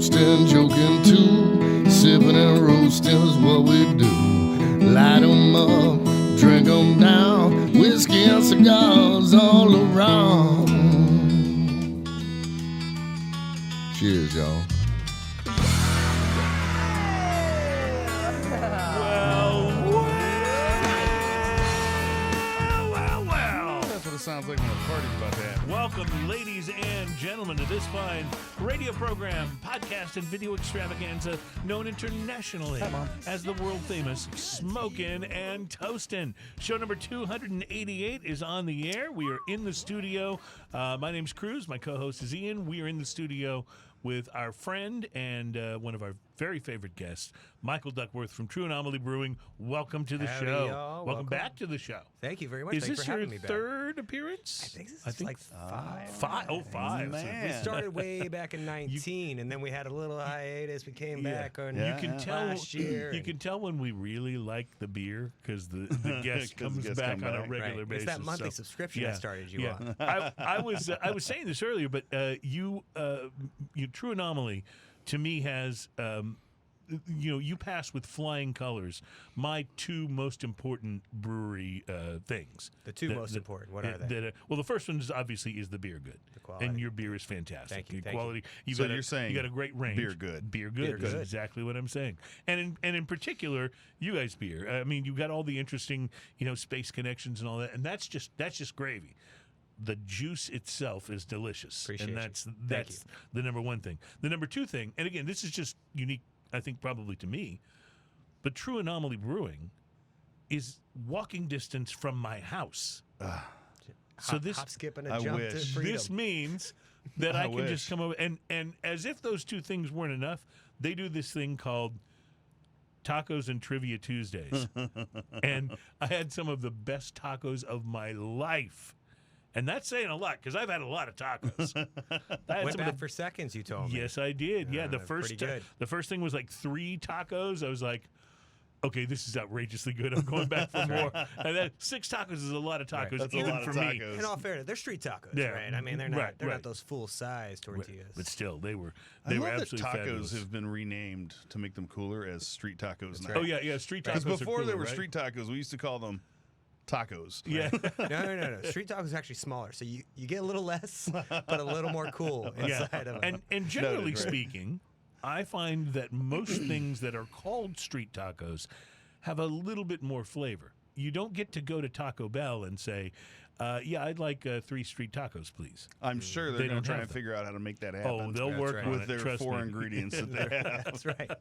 toasting, joking too. Sipping and roasting is what we do. Light 'em up, drink 'em down. Whiskey and cigars all around. Cheers, y'all. Sounds like when a party's about to happen. Welcome, ladies and gentlemen, to this fine radio program, podcast, and video extravaganza known internationally as the world-famous Smokin' and Toastin'. Show number 288 is on the air. We are in the studio. My name's Cruz. My co-host is Ian. We are in the studio with our friend and one of our very favorite guests, Michael Duckworth from True Anomaly Brewing. Welcome to the show. Y'all. Welcome back to the show. Thank you very much. Is Thanks this for your having me back. third appearance? I think this is like five. Five? Oh, five. Man. We started way back in 19, and then we had a little hiatus. We came back on last year. You can tell when we really like the beer because the guest comes back on a regular basis. It's that monthly subscription I started you on. I was saying this earlier, but you True Anomaly to me has you pass with flying colors my two most important brewery things. The two most important. What are they? Well, the first one is obviously the beer good. The quality. And your beer is fantastic. Thank you. Quality. So you're saying you got a great range. beer good. Beer good. That's exactly what I'm saying. And in particular, you guys beer. I mean, you got all the interesting space connections and all that, and that's just gravy. The juice itself is delicious. Appreciate that's the number one thing. The number two thing, and again, this is just unique, I think, probably to me, but True Anomaly Brewing is walking distance from my house. So this hop, skip, and a jump to freedom. This means that I can just come over and as if those two things weren't enough, they do this thing called Tacos and Trivia Tuesdays, and I had some of the best tacos of my life. And that's saying a lot because I've had a lot of tacos. Went back for seconds, you told me. Yes, I did. Yeah, the first thing was like 3 tacos. I was like, okay, this is outrageously good. I'm going back for more. And then 6 tacos is a lot of tacos, That's even a lot for of me. tacos. In all fairness, they're street tacos, Yeah. right? I mean, they're not Right. not those full-size tortillas. But still, they were I love absolutely that tacos fabulous. have been renamed to make them cooler as street tacos now. Oh yeah, street tacos. Because before are they cooler, were right? street tacos, we used to call them tacos. Yeah. No. Street tacos is actually smaller, so you get a little less, but a little more cool inside of them. And generally speaking, I find that most things that are called street tacos have a little bit more flavor. You don't get to go to Taco Bell and say, I'd like 3 street tacos, please. I'm sure they're They going don't to try have and them. figure out how to make that happen. Oh, they'll work right. on with it, their trust 4 me. ingredients that they have. That's right.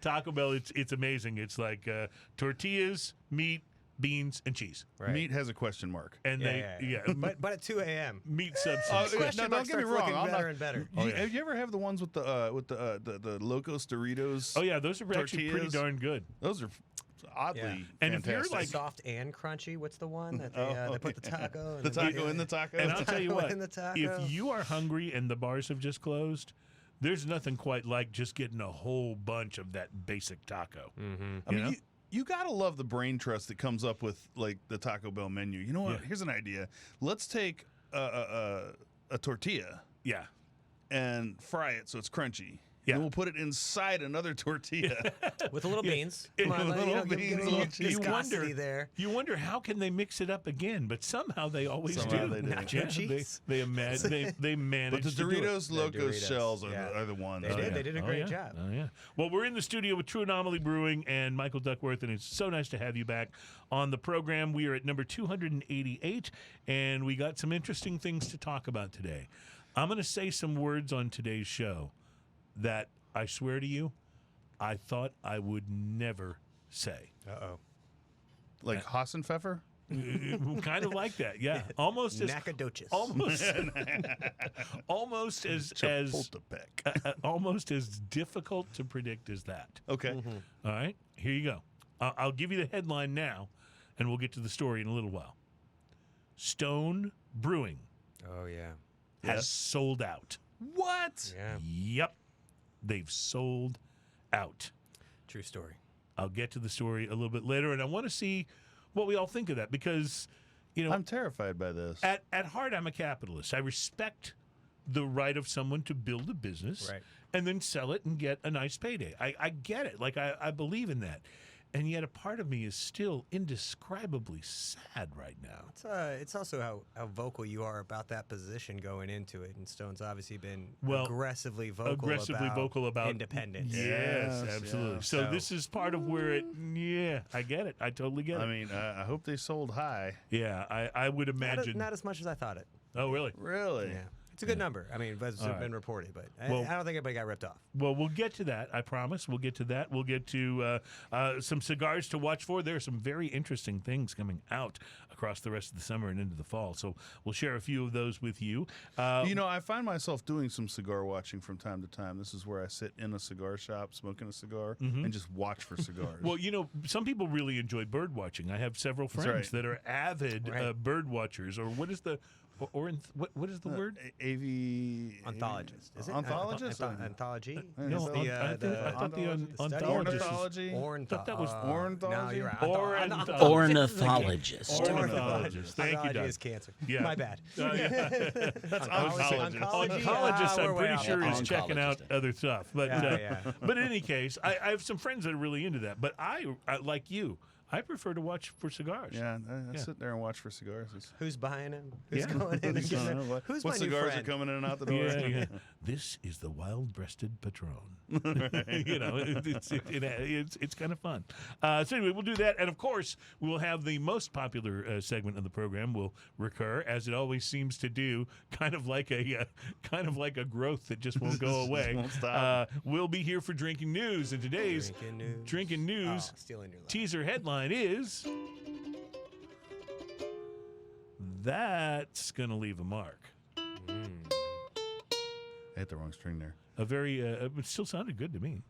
Taco Bell, it's amazing. It's like tortillas, meat, beans, and cheese. Right. Meat has a question mark. And But at 2 a.m. meat substance. Question no, mark don't get me starts wrong. looking I'm better not, and better. Have you ever have the ones with the Locos Doritos? Oh yeah, those are actually pretty tortillas? darn good. Those are oddly Yeah. And if you're fantastic. like Soft and crunchy. What's the one that they put the taco? And the taco in the taco. And I'll tell you what, in the taco. if you are hungry and the bars have just closed, there's nothing quite like just getting a whole bunch of that basic taco. Mm-hmm. I mean, you gotta love the brain trust that comes up with like the Taco Bell menu. You know what? Here's an idea. Let's take a tortilla, and fry it so it's crunchy. Yeah. And we'll put it inside another tortilla. with a little beans. It- Come on, with little give beans, a little little cheese. viscosity there. You wonder how can they mix it up again, but somehow they always Somehow do. they do. Nacho cheese? They manage But the to do it. Doritos Locos Doritos, shells yeah. are the ones. They did. They did a great job. Oh, yeah. Well, we're in the studio with True Anomaly Brewing and Michael Duckworth, and it's so nice to have you back on the program. We are at number 288, and we got some interesting things to talk about today. I'm going to say some words on today's show that I swear to you, I thought I would never say. Uh-oh. Like Hassenpfeffer? Kind of like that, yeah. Almost as Nacogdoches. almost as Chapultepec. almost as difficult to predict as that. Okay. All right, here you go. I'll give you the headline now, and we'll get to the story in a little while. Stone Brewing Oh, yeah. has sold out. What? Yeah. Yep, they've sold out. True story. I'll get to the story a little bit later, and I want to see what we all think of that because, I'm terrified by this. At heart, I'm a capitalist. I respect the right of someone to build a business and then sell it and get a nice payday. I get it. Like, I believe in that. And yet a part of me is still indescribely sad right now. It's also how vocal you are about that position going into it. And Stone's obviously been aggressively vocal about independence. Yes, absolutely. Yeah. So this is part of where I get it. I totally get it. I mean, I hope they sold high. Yeah, I would imagine. Not as much as I thought it. Oh, really? Really? Yeah. It's a good number. I mean, it's been reported, but I don't think anybody got ripped off. Well, we'll get to that. I promise. We'll get to that. We'll get to some cigars to watch for. There are some very interesting things coming out across the rest of the summer and into the fall. So we'll share a few of those with you. I find myself doing some cigar watching from time to time. This is where I sit in a cigar shop smoking a cigar and just watch for cigars. Well, some people really enjoy bird watching. I have several friends that are avid bird watchers. Or what is the... what is the word? Onthologist. Is it? Onthologist? Ontology? No, I thought the ornithology. I thought that was ornithology. No, you're right. Ornithologist. Ornithologist. Thank you, Doug. Is cancer. Yeah. My bad. That's oncologist. Oncologist, I'm pretty sure, is Oncologist. checking out other stuff. But but in any case, I have some friends that are really into that. But I like you, I prefer to watch for cigars. Yeah, I sit there and watch for cigars. Who's buying them? Who's going in and getting them? Who's what my new cigars friend? are coming in and out the door? Yeah. This is the wild-breasted Patron. It's kind of fun. So anyway, we'll do that, and of course, we'll have the most popular segment of the program will recur, as it always seems to do, kind of like a growth that just won't go away. Won't stop. We'll be here for drinking news, and today's drinking news stealing your line. teaser headline is that's gonna leave a mark. I hit the wrong string there. A very, it still sounded good to me.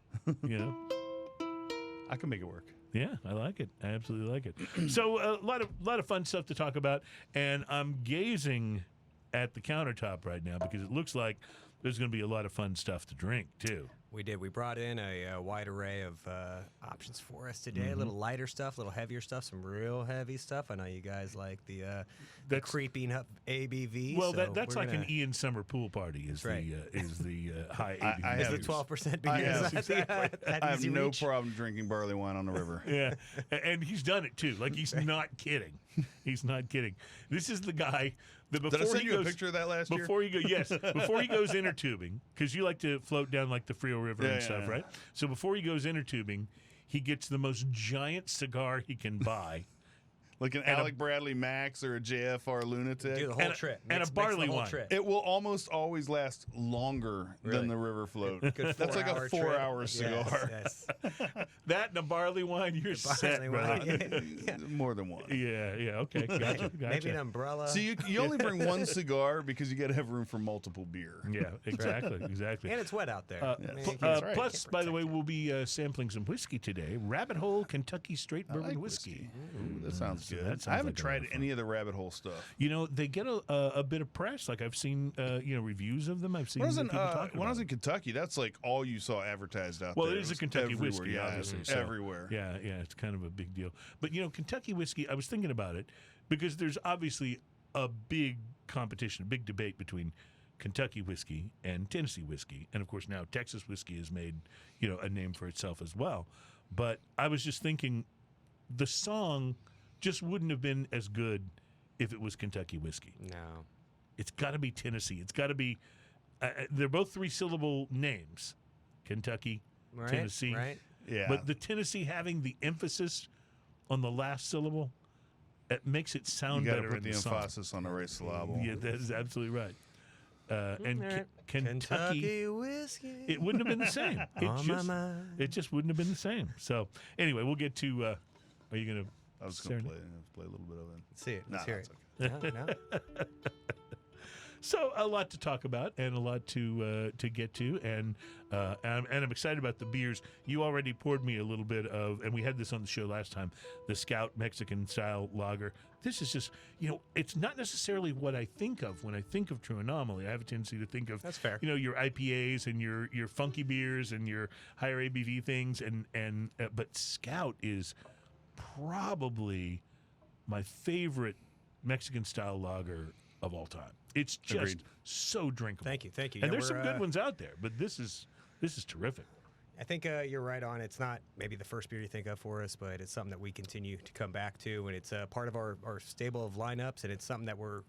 I can make it work. Yeah, I like it. I absolutely like it. So a lot of fun stuff to talk about, and I'm gazing at the countertop right now because it looks like there's going to be a lot of fun stuff to drink too. We did. We brought in a wide array of options for us today. A little lighter stuff, a little heavier stuff, some real heavy stuff. I know you guys like the creeping up ABV. Well, so that's like an Ian Summer pool party. Is the high ABV? Is the 12% beer? I have no problem drinking barley wine on the river. Yeah, and he's done it too. Like he's not kidding. He's not kidding. This is the guy that before Did I send he you goes, a picture of that last year? before he goes inner tubing, because you like to float down like the Frio River and stuff, right? So before he goes inner tubing, he gets the most giant cigar he can buy. Like an Alec Bradley Max or a JFR Lunatic. Do the whole trip. And a barley wine. Trip. It will almost always last longer than the river float. That's like a 4-hour cigar. Yes. That and a barley wine, you're set, brother. More than one. Yeah, okay. Gotcha. Maybe an umbrella. So you only bring one cigar because you got to have room for multiple beer. Yeah, exactly. And it's wet out there. Plus, by the way, we'll be sampling some whiskey today. Rabbit Hole Kentucky Straight Bourbon whiskey. Ooh, that sounds good. That I haven't like tried any of the Rabbit Hole stuff. They get a bit of press. Like I've seen, reviews of them. I've seen people talking about when I was in Kentucky, that's like all you saw advertised out there. there. Well, it is a Kentucky whiskey, yeah, obviously. So, everywhere. Yeah, it's kind of a big deal. But, Kentucky whiskey, I was thinking about it because there's obviously a big competition, a big debate between Kentucky whiskey and Tennessee whiskey. And, of course, now Texas whiskey has made, a name for itself as well. But I was just thinking the song just wouldn't have been as good if it was Kentucky whiskey. No. It's got to be Tennessee. It's got to be they're both 3-syllable names. Kentucky, Tennessee. Right. Yeah. But the Tennessee having the emphasis on the last syllable, it makes it sound you better put in the song. emphasis on the race syllable. Yeah, that is absolutely right. And Kentucky whiskey. It wouldn't have been the same. It just wouldn't have been the same. So anyway, we'll get to. Are you gonna? I was going to play a little bit of it. Let's see it. Let's hear it. Okay. No. So a lot to talk about and a lot to get to, and I'm excited about the beers. You already poured me a little bit of, and we had this on the show last time, the Scout Mexican style lager. This is just, it's not necessarily what I think of when I think of True Anomaly. I have a tendency to think of, that's fair. Your IPAs and your funky beers and your higher ABV things, but Scout is probably my favorite Mexican style lager of all time. It's just Agreed. so drinkable. Thank you. And Yeah, there's some we're, good ones out there, but this is terrific. I think you're right on. It's not maybe the first beer you think of for us, but it's something that we continue to come back to, and it's part of our stable of lineups, and it's something that we're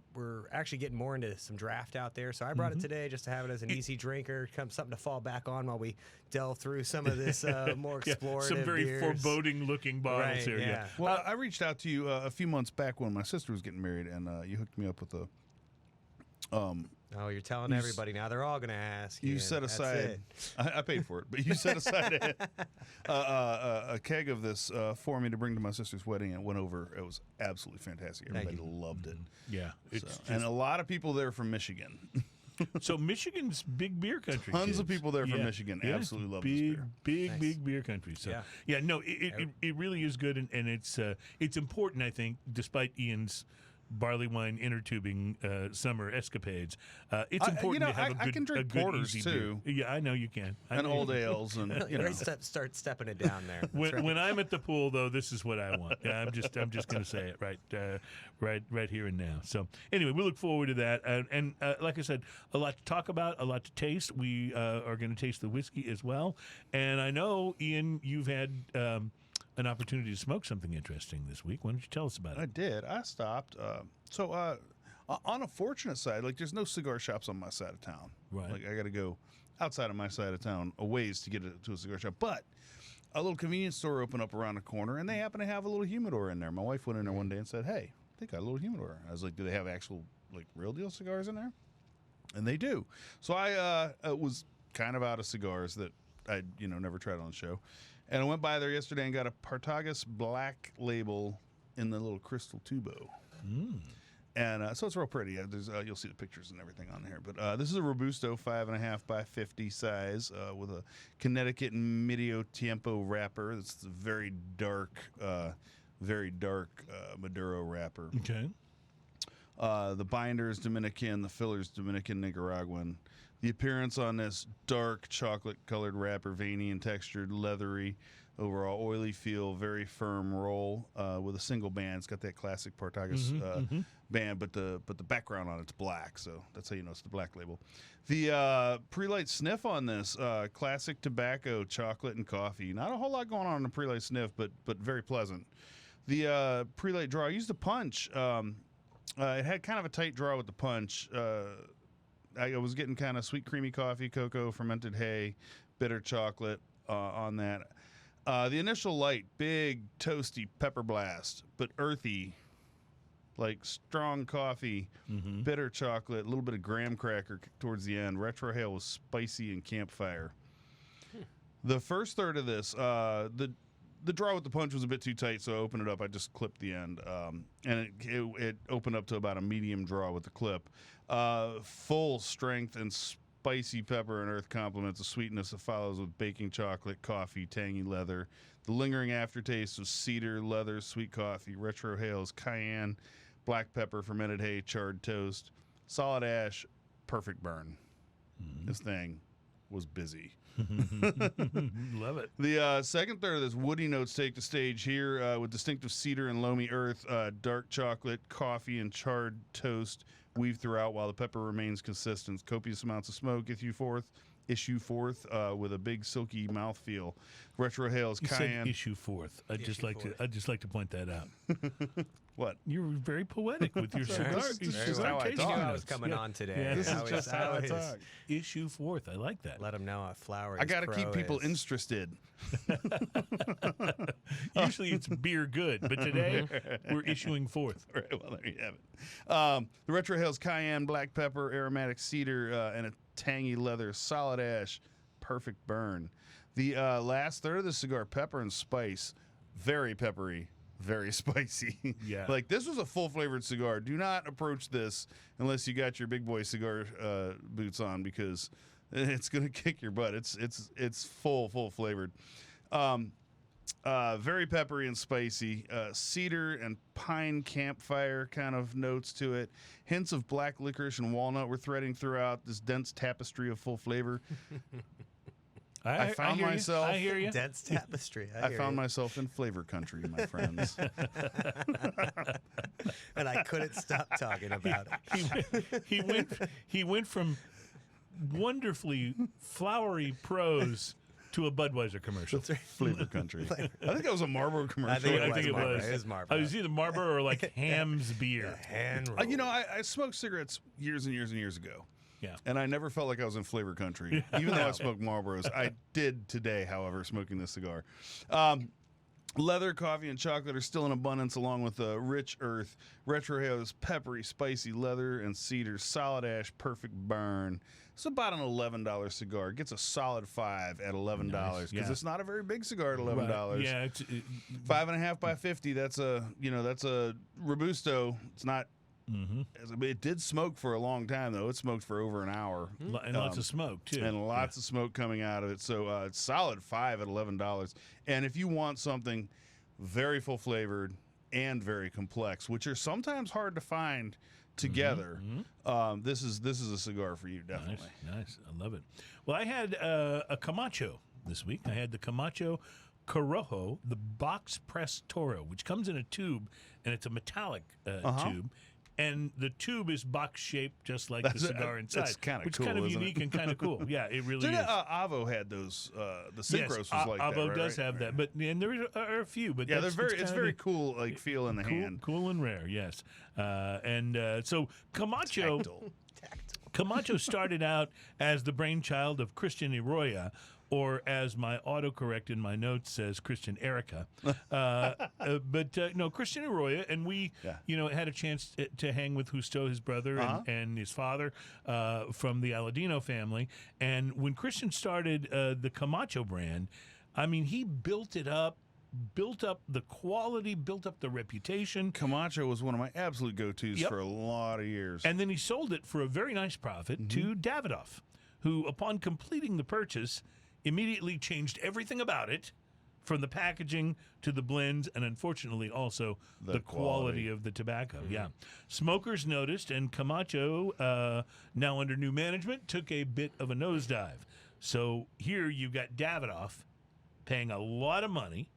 actually getting more into some draft out there. So I brought it today just to have it as an easy drinker, something to fall back on while we delve through some of this more explorative Some very beers. foreboding-looking bottles Right, here. yeah. Well, I reached out to you a few months back when my sister was getting married, and you hooked me up with a. Oh, you're telling everybody now. They're all going to ask you. You set That's aside. it. I paid for it, but you set aside a keg of this for me to bring to my sister's wedding, and it went over. It was absolutely fantastic. Everybody loved it. Yeah. And a lot of people there from Michigan. So Michigan's big beer country. Tons of kids. people there from Michigan absolutely love this beer. Big beer country. So no, it really is good, and it's important. I think, despite Ian's barley wine inner tubing summer escapades, it's important to have a good, I can drink a good porters easy too. Beer. Yeah, I know you can. And old ales, and Start stepping it down there. That's right. When I'm at the pool, though, this is what I want. I'm just going to say it right here and now. So anyway, we look forward to that, and like I said, a lot to talk about, a lot to taste. We are going to taste the whiskey as well, and I know, Ian, you've had an opportunity to smoke something interesting this week. Why don't you tell us about it? I did. I stopped. On a fortunate side, like there's no cigar shops on my side of town. Right. Like I got to go outside of my side of town a ways to get to a cigar shop. But a little convenience store opened up around the corner, and they happen to have a little humidor in there. My wife went in there one day and said, "Hey, they got a little humidor." I was like, "Do they have actual like real deal cigars in there?" And they do. So I was kind of out of cigars that I never tried on the show. And I went by there yesterday and got a Partagas Black Label in the little crystal tubo. And so it's real pretty. You'll see the pictures and everything on here. But this is a Robusto 5.5 by 50 size with a Connecticut Medio Tiempo wrapper. It's a very dark Maduro wrapper. Okay. The binder is Dominican. The filler is Dominican Nicaraguan. The appearance on this dark chocolate-colored wrapper, veiny and textured, leathery, overall oily feel, very firm roll with a single band. It's got that classic Partagas band, but the background on it's black, so that's how you know it's the Black Label. The pre-light sniff on this, classic tobacco, chocolate, and coffee. Not a whole lot going on in the pre-light sniff, but very pleasant. The pre-light draw, I used a punch. It had kind of a tight draw with the punch. I was getting kind of sweet, creamy coffee, cocoa, fermented hay, bitter chocolate on that. The initial light, big, toasty pepper blast, but earthy, like strong coffee, bitter chocolate, a little bit of graham cracker towards the end. Retrohale was spicy and campfire. The first third of this, the draw with the punch was a bit too tight, so I opened it up. I just clipped the end, and it opened up to about a medium draw with the clip. Full strength and spicy pepper and earth complements the sweetness that follows with baking chocolate, coffee, tangy leather. The lingering aftertaste was cedar, leather, sweet coffee, retrohales, cayenne, black pepper, fermented hay, charred toast, solid ash, perfect burn. This thing was busy. Love it. The second third of this woody notes take the stage here with distinctive cedar and loamy earth, dark chocolate, coffee, and charred toast weave throughout while the pepper remains consistent. Copious amounts of smoke issue forth with a big silky mouthfeel. Retrohales, cayenne. Said issue forth. I'd just like to point that out. What? You're very poetic with your cigar. This is just how I You knew talk. I was coming on today. Yeah. This is I just how I talk. Issue forth. I like that. Let them know how flowery I got to his keep pro people is. interested. Usually it's beer good, but today we're issuing forth. Right, well, there you have it. The Retrohales cayenne, black pepper, aromatic cedar, and a tangy leather, solid ash, perfect burn. The last third of the cigar, pepper and spice, very peppery, very spicy. Yeah. Like this was a full-flavored cigar. Do not approach this unless you got your big boy cigar boots on, because it's gonna kick your butt. It's full flavored. Very peppery and spicy. Cedar and pine campfire kind of notes to it. Hints of black licorice and walnut were threading throughout this dense tapestry of full flavor. I found myself. I hear you. Dense tapestry. I found myself in flavor country, my friends. And I couldn't stop talking about it. He went from wonderfully flowery prose to a Budweiser commercial. Flavor country. I think that was a Marlboro commercial. I think it was. It was Marlboro. It was either Marlboro or like Ham's beer. Hand roll. You know, I smoked cigarettes years and years and years ago. Yeah. And I never felt like I was in flavor country, even though I smoked Marlboros. I did today, however, smoking this cigar. Leather, coffee, and chocolate are still in abundance, along with the rich earth. Retroha's peppery, spicy leather, and cedar's solid ash, perfect burn. It's about an $11 cigar. It gets a solid 5 at $11 because it's not a very big cigar at $11. Right. Yeah, it's 5.5 by 50. That's a Robusto. It's not. It did smoke for a long time, though. It smoked for over an hour. And lots of smoke, too. And lots of smoke coming out of it. So it's solid 5 at $11. And if you want something very full flavored and very complex, which are sometimes hard to find together, this is a cigar for you, definitely. Nice. I love it. Well, I had a Camacho this week. I had the Camacho Corojo, the box press Toro, which comes in a tube, and it's a metallic tube. And the tube is box shaped, just like the cigar inside. That's kind of cool, which is kind of unique and kind of cool. Yeah, it really is. Avo had those. The Synchros was like that. Avo does have that, but and there are a few. But yeah, it's very cool, like feel in the hand. Cool and rare, yes. So Camacho. Tactile. Camacho started out as the brainchild of Christian Arroyo, or as my autocorrect in my notes says, Christian Erica. But Christian Arroyo, and we, had a chance to hang with Justo, his brother, and his father from the Aladino family. And when Christian started the Camacho brand, I mean, he built it up, built up the quality, built up the reputation. Camacho was one of my absolute go-tos for a lot of years. And then he sold it for a very nice profit to Davidoff, who, upon completing the purchase, immediately changed everything about it, from the packaging to the blends, and unfortunately also the quality of the tobacco. Yeah. Smokers noticed, and Camacho, now under new management, took a bit of a nosedive. So here you've got Davidoff paying a lot of money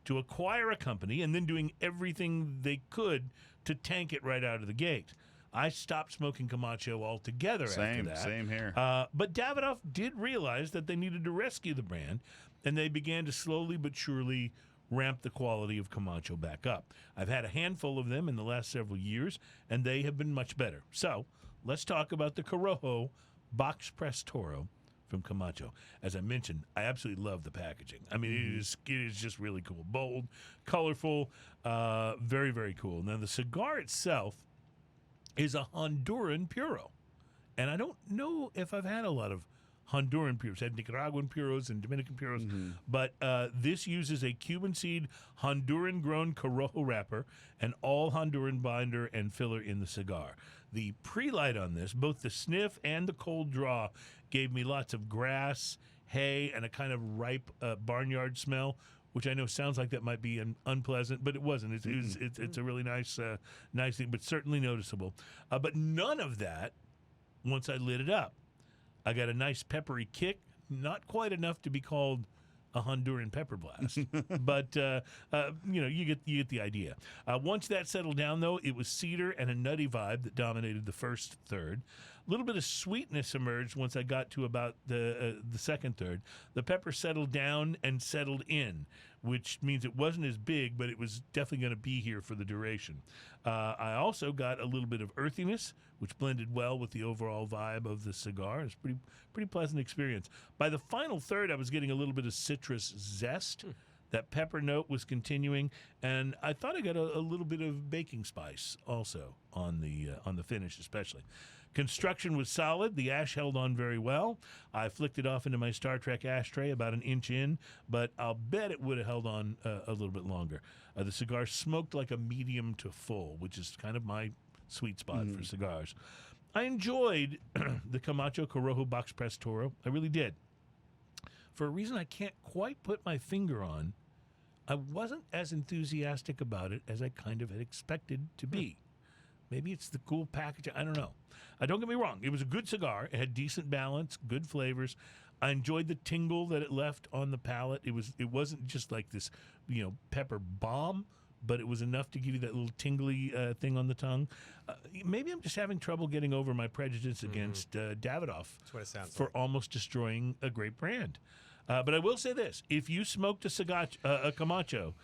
to acquire a company and then doing everything they could to tank it right out of the gate. I stopped smoking Camacho altogether after that. Same here. But Davidoff did realize that they needed to rescue the brand, and they began to slowly but surely ramp the quality of Camacho back up. I've had a handful of them in the last several years, and they have been much better. So let's talk about the Corojo Box Press Toro from Camacho. As I mentioned, I absolutely love the packaging. I mean, it is just really cool. Bold, colorful, very, very cool. Now, the cigar itself is a Honduran Puro. And I don't know if I've had a lot of Honduran Puros. I've had Nicaraguan Puros and Dominican Puros. But this uses a Cuban seed Honduran-grown Corojo wrapper and all Honduran binder and filler in the cigar. The pre-light on this, both the sniff and the cold draw, gave me lots of grass, hay, and a kind of ripe barnyard smell, which I know sounds like that might be unpleasant, but it wasn't. It's a really nice thing, but certainly noticeable. But none of that once I lit it up. I got a nice peppery kick, not quite enough to be called a Honduran pepper blast, but you get the idea. Once that settled down, though, it was cedar and a nutty vibe that dominated the first third. A little bit of sweetness emerged once I got to about the second third. The pepper settled down and settled in, which means it wasn't as big, but it was definitely going to be here for the duration. I also got a little bit of earthiness, which blended well with the overall vibe of the cigar. It's pretty pleasant experience. By the final third, I was getting a little bit of citrus zest. That pepper note was continuing, and I thought I got a little bit of baking spice also on the finish, especially. Construction was solid. The ash held on very well. I flicked it off into my Star Trek ashtray about an inch in, but I'll bet it would have held on a little bit longer. The cigar smoked like a medium to full, which is kind of my sweet spot for cigars. I enjoyed the Camacho Corojo Box Press Toro. I really did. For a reason I can't quite put my finger on, I wasn't as enthusiastic about it as I kind of had expected to be. Maybe it's the cool packaging. I don't know. Don't get me wrong. It was a good cigar. It had decent balance, good flavors. I enjoyed the tingle that it left on the palate. It wasn't just like this, pepper bomb, but it was enough to give you that little tingly thing on the tongue. Maybe I'm just having trouble getting over my prejudice against Davidoff. That's what it sounds for like. almost destroying a great brand. But I will say this: if you smoked a Camacho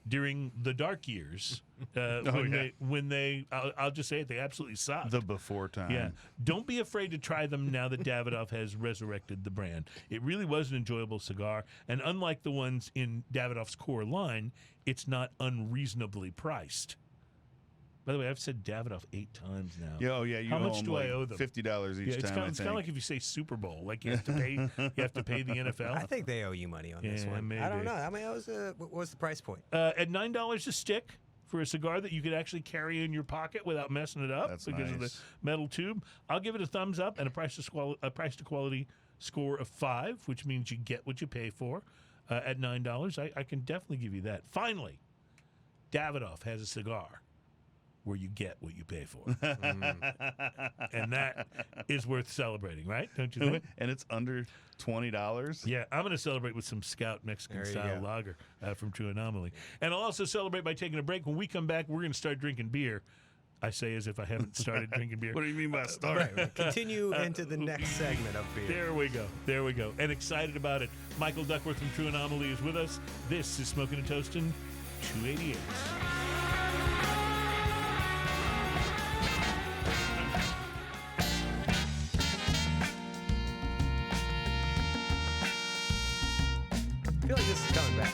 during the dark years, I'll just say it, they absolutely sucked. The before time. Yeah. Don't be afraid to try them now that Davidoff has resurrected the brand. It really was an enjoyable cigar. And unlike the ones in Davidoff's core line, it's not unreasonably priced. By the way, I've said Davidoff 8 times now. Yeah, You How owe much them do I owe them? $50 each time. It's kind of like if you say Super Bowl, like you have to pay the NFL. I think they owe you money on this Yeah, one. maybe. I don't know. I mean, what was the price point? At $9 a stick for a cigar that you could actually carry in your pocket without messing it up That's because of the nice. metal tube. I'll give it a thumbs up and a price to quality score of 5, which means you get what you pay for at $9. I can definitely give you that. Finally, Davidoff has a cigar where you get what you pay for. And that is worth celebrating, right? Don't you think? And it's under $20. Yeah, I'm going to celebrate with some Scout Mexican-style go. lager from True Anomaly. And I'll also celebrate by taking a break. When we come back, we're going to start drinking beer. I say as if I haven't started drinking beer. What do you mean by start? Right. Continue into the next segment of beer. There we go. And excited about it. Michael Duckworth from True Anomaly is with us. This is Smoking and Toasting 288. I feel like this is coming back.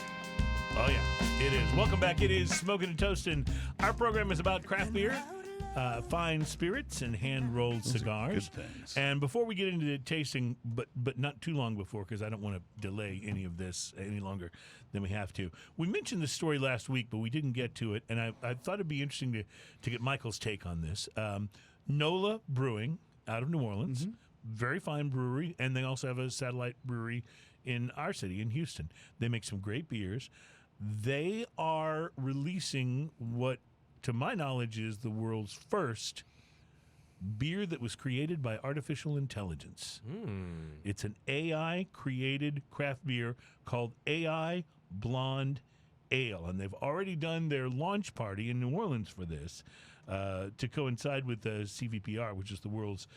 Oh, yeah, it is. Welcome back. It is Smoking and Toasting. Our program is about craft beer, fine spirits, and hand-rolled cigars. good things. And before we get into the tasting, but not too long before, because I don't want to delay any of this any longer than we have to. We mentioned this story last week, but we didn't get to it, and I thought it'd be interesting to get Michael's take on this. NOLA Brewing out of New Orleans, very fine brewery, and they also have a satellite brewery in our city, in Houston. They make some great beers. They are releasing what, to my knowledge, is the world's first beer that was created by artificial intelligence. It's an AI-created craft beer called AI Blonde Ale, and they've already done their launch party in New Orleans for this to coincide with the CVPR, which is the world's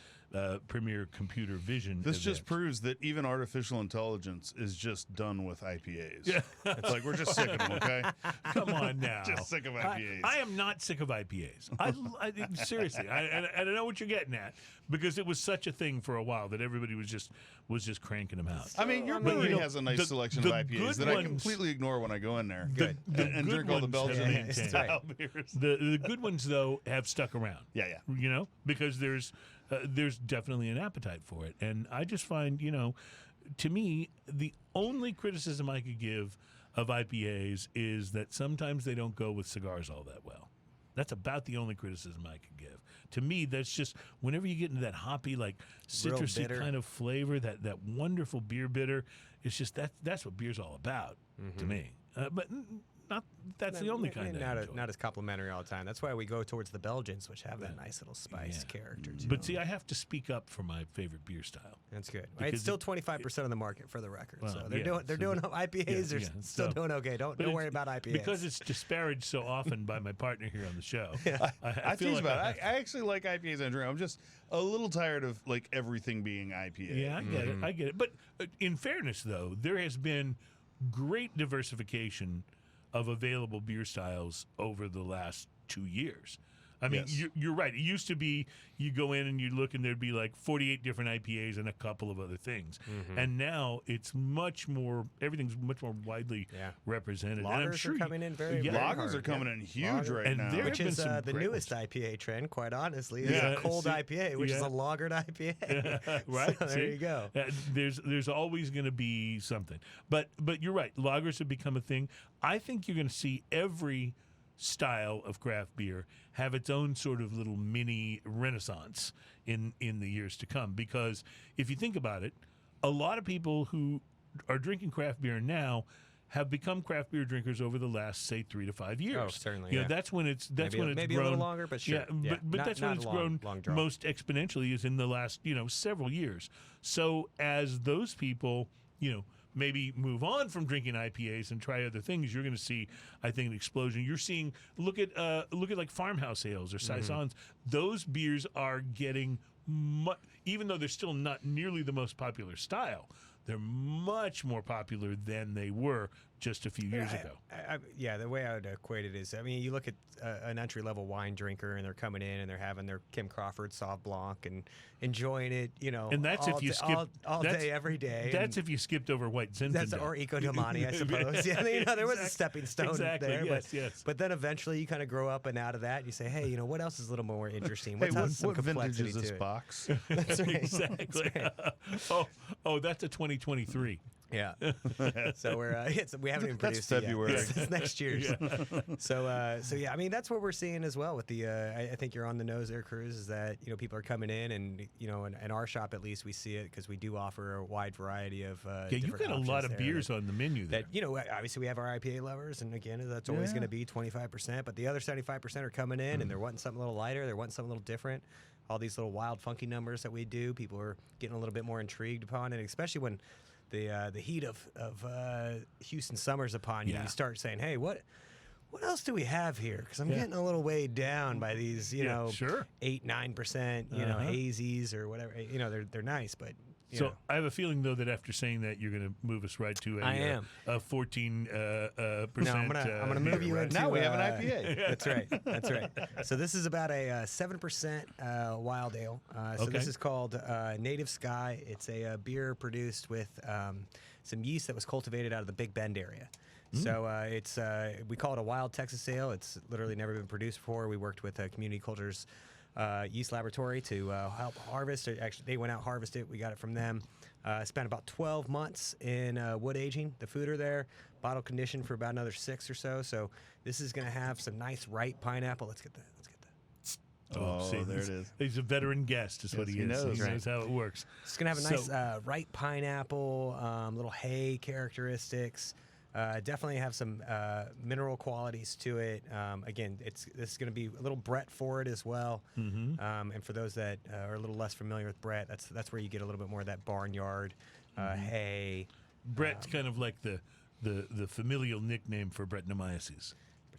premier computer vision This event. just proves that even artificial intelligence is just done with IPAs. It's like we're just sick of them, okay? Come on now. Just sick of IPAs. I am not sick of IPAs. Seriously, I don't know what you're getting at, because it was such a thing for a while that everybody was just cranking them out. I mean, your But, brewery you know, has a nice the- selection the of IPAs good that I ones- completely ignore when I go in there. Good. And good drink all the ones Belgian have maintained. style beers. The good ones, though, have stuck around. Yeah. Because there's definitely an appetite for it. And I just find, to me, the only criticism I could give of IPAs is that sometimes they don't go with cigars all that well. That's about the only criticism I could give. To me, that's just whenever you get into that hoppy, like citrusy bitter. kind of flavor, that wonderful beer bitter, it's just that's what beer's all about to me. But not that's the only kind that I enjoy. Not as complimentary all the time. That's why we go towards the Belgians, which have that nice little spice character too. But see, I have to speak up for my favorite beer style. That's good. Because It's still 25% of the market for the record. Well, So they're yeah, doing so IPAs. They're still so- doing okay. Don't But worry it's- about IPAs. Because it's disparaged so often by my partner here on the show. I feel tease like about I it. I actually like IPAs and I drink. I'm just a little tired of like everything being IPA. Yeah, I get it. But in fairness, though, there has been great diversification of available beer styles over the last 2 years. I mean, Yes. you're right. It used to be you go in and you look and there'd be like 48 different IPAs and a couple of other things. And now it's everything's much more widely represented. And I'm Lagers sure are coming in very, very Lagers hard. are coming in huge Lager- right And now. there Which have been is some the great newest ones. IPA trend, quite honestly, is Yeah, a cold see, IPA, which is yeah. a lagered IPA. Right. So there See? you go. There's always going to be something. But you're right. Lagers have become a thing. I think you're going to see every style of craft beer have its own sort of little mini renaissance in the years to come. Because if you think about it, a lot of people who are drinking craft beer now have become craft beer drinkers over the last, say, 3 to 5 years. Oh, certainly, You know, yeah. that's when it's maybe grown. a little longer, but sure. Yeah, but Not- that's not when it's a long grown draw. most exponentially is in the last, several years. So as those people, maybe move on from drinking IPAs and try other things, you're going to see, I think, an explosion. You're seeing look at like farmhouse ales or saisons. Those beers are getting even though they're still not nearly the most popular style, they're much more popular than they were just a few years ago. The way I would equate it is, I mean, you look at an entry-level wine drinker, and they're coming in and they're having their Kim Crawford Sauv Blanc and enjoying it, And that's if you skip all day, every day. That's if you skipped over White Zinfandel. That's or Eco Domani, I suppose. There was a stepping stone there. Yes. But then eventually you kind of grow up and out of that, and you say, hey, what else is a little more interesting? Hey, What's some what vintage complexity is this to it? box? That's right. Exactly. That's right. That's a 2023. Yeah. So we haven't even produced February. it yet. It's next year's. So I mean, that's what we're seeing as well with the. I think you're on the nose there, Cruz. Is that people are coming in, and in our shop at least we see it because we do offer a wide variety of. You've got a lot of beers on the menu there. That obviously we have our IPA lovers, and again that's always going to be 25%. But the other 75% are coming in, and they're wanting something a little lighter. They're wanting something a little different. All these little wild, funky numbers that we do, people are getting a little bit more intrigued upon it, especially when. The heat of Houston summers upon you. You start saying, "Hey, what else do we have here?" Because I'm getting a little weighed down by these, 8-9%, hazies or whatever. They're nice, but. So I have a feeling though that after saying that you're going to move us right to a 14%. No, I'm gonna move you into. Now we have an IPA. That's right. So this is about a 7% wild ale. So this is called Native Sky. It's a beer produced with some yeast that was cultivated out of the Big Bend area. So it's we call it a wild Texas ale. It's literally never been produced before. We worked with Community Cultures yeast laboratory to help harvest. Actually, they went out harvest it. We got it from them. Spent about 12 months in wood aging. The food are there, bottle conditioned for about another 6 or so. So this is going to have some nice ripe pineapple. Let's get that. There it is. He's a veteran guest, is what he is. knows. He knows how it works. It's going to have a nice ripe pineapple, little hay characteristics. Definitely have some mineral qualities to it. Again, this is going to be a little Brett forward as well. And for those that are a little less familiar with Brett, that's where you get a little bit more of that barnyard hay. Brett's kind of like the familial nickname for Brettanomyces.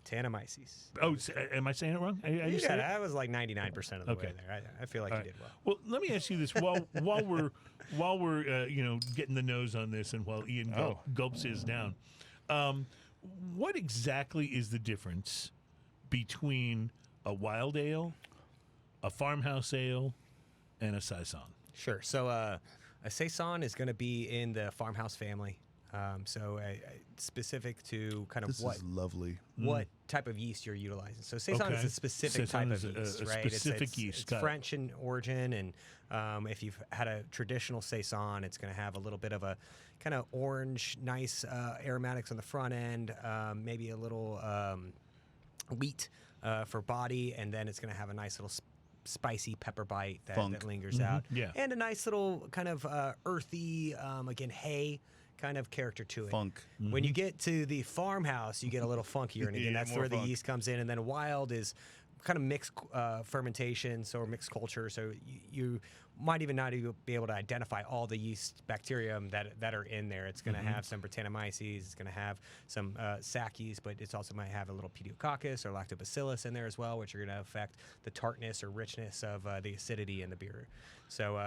Brettanomyces. Oh, am I saying it wrong? I was like 99% of the way there. I feel like you did well. Well, let me ask you this: while we're getting the nose on this, and while Ian gulps his down, what exactly is the difference between a wild ale, a farmhouse ale, and a saison? Sure. So a saison is going to be in the farmhouse family. Specific to kind of This is lovely. What type of yeast you're utilizing. So saison is a specific type of yeast, right? Specific yeast. It's French in origin, and if you've had a traditional saison, it's going to have a little bit of a kind of orange, nice aromatics on the front end, maybe a little wheat for body, and then it's going to have a nice little spicy pepper bite that lingers out, and a nice little kind of earthy, again, hay kind of character to it. Funk. When you get to the farmhouse, you get a little funkier, and again, that's where the yeast comes in. And then wild is kind of mixed fermentation, or mixed culture. So you might even not even be able to identify all the yeast bacterium that are in there. It's going to have some Brettanomyces, it's going to have some sac yeast, but it also might have a little Pediococcus or Lactobacillus in there as well, which are going to affect the tartness or richness of the acidity in the beer. So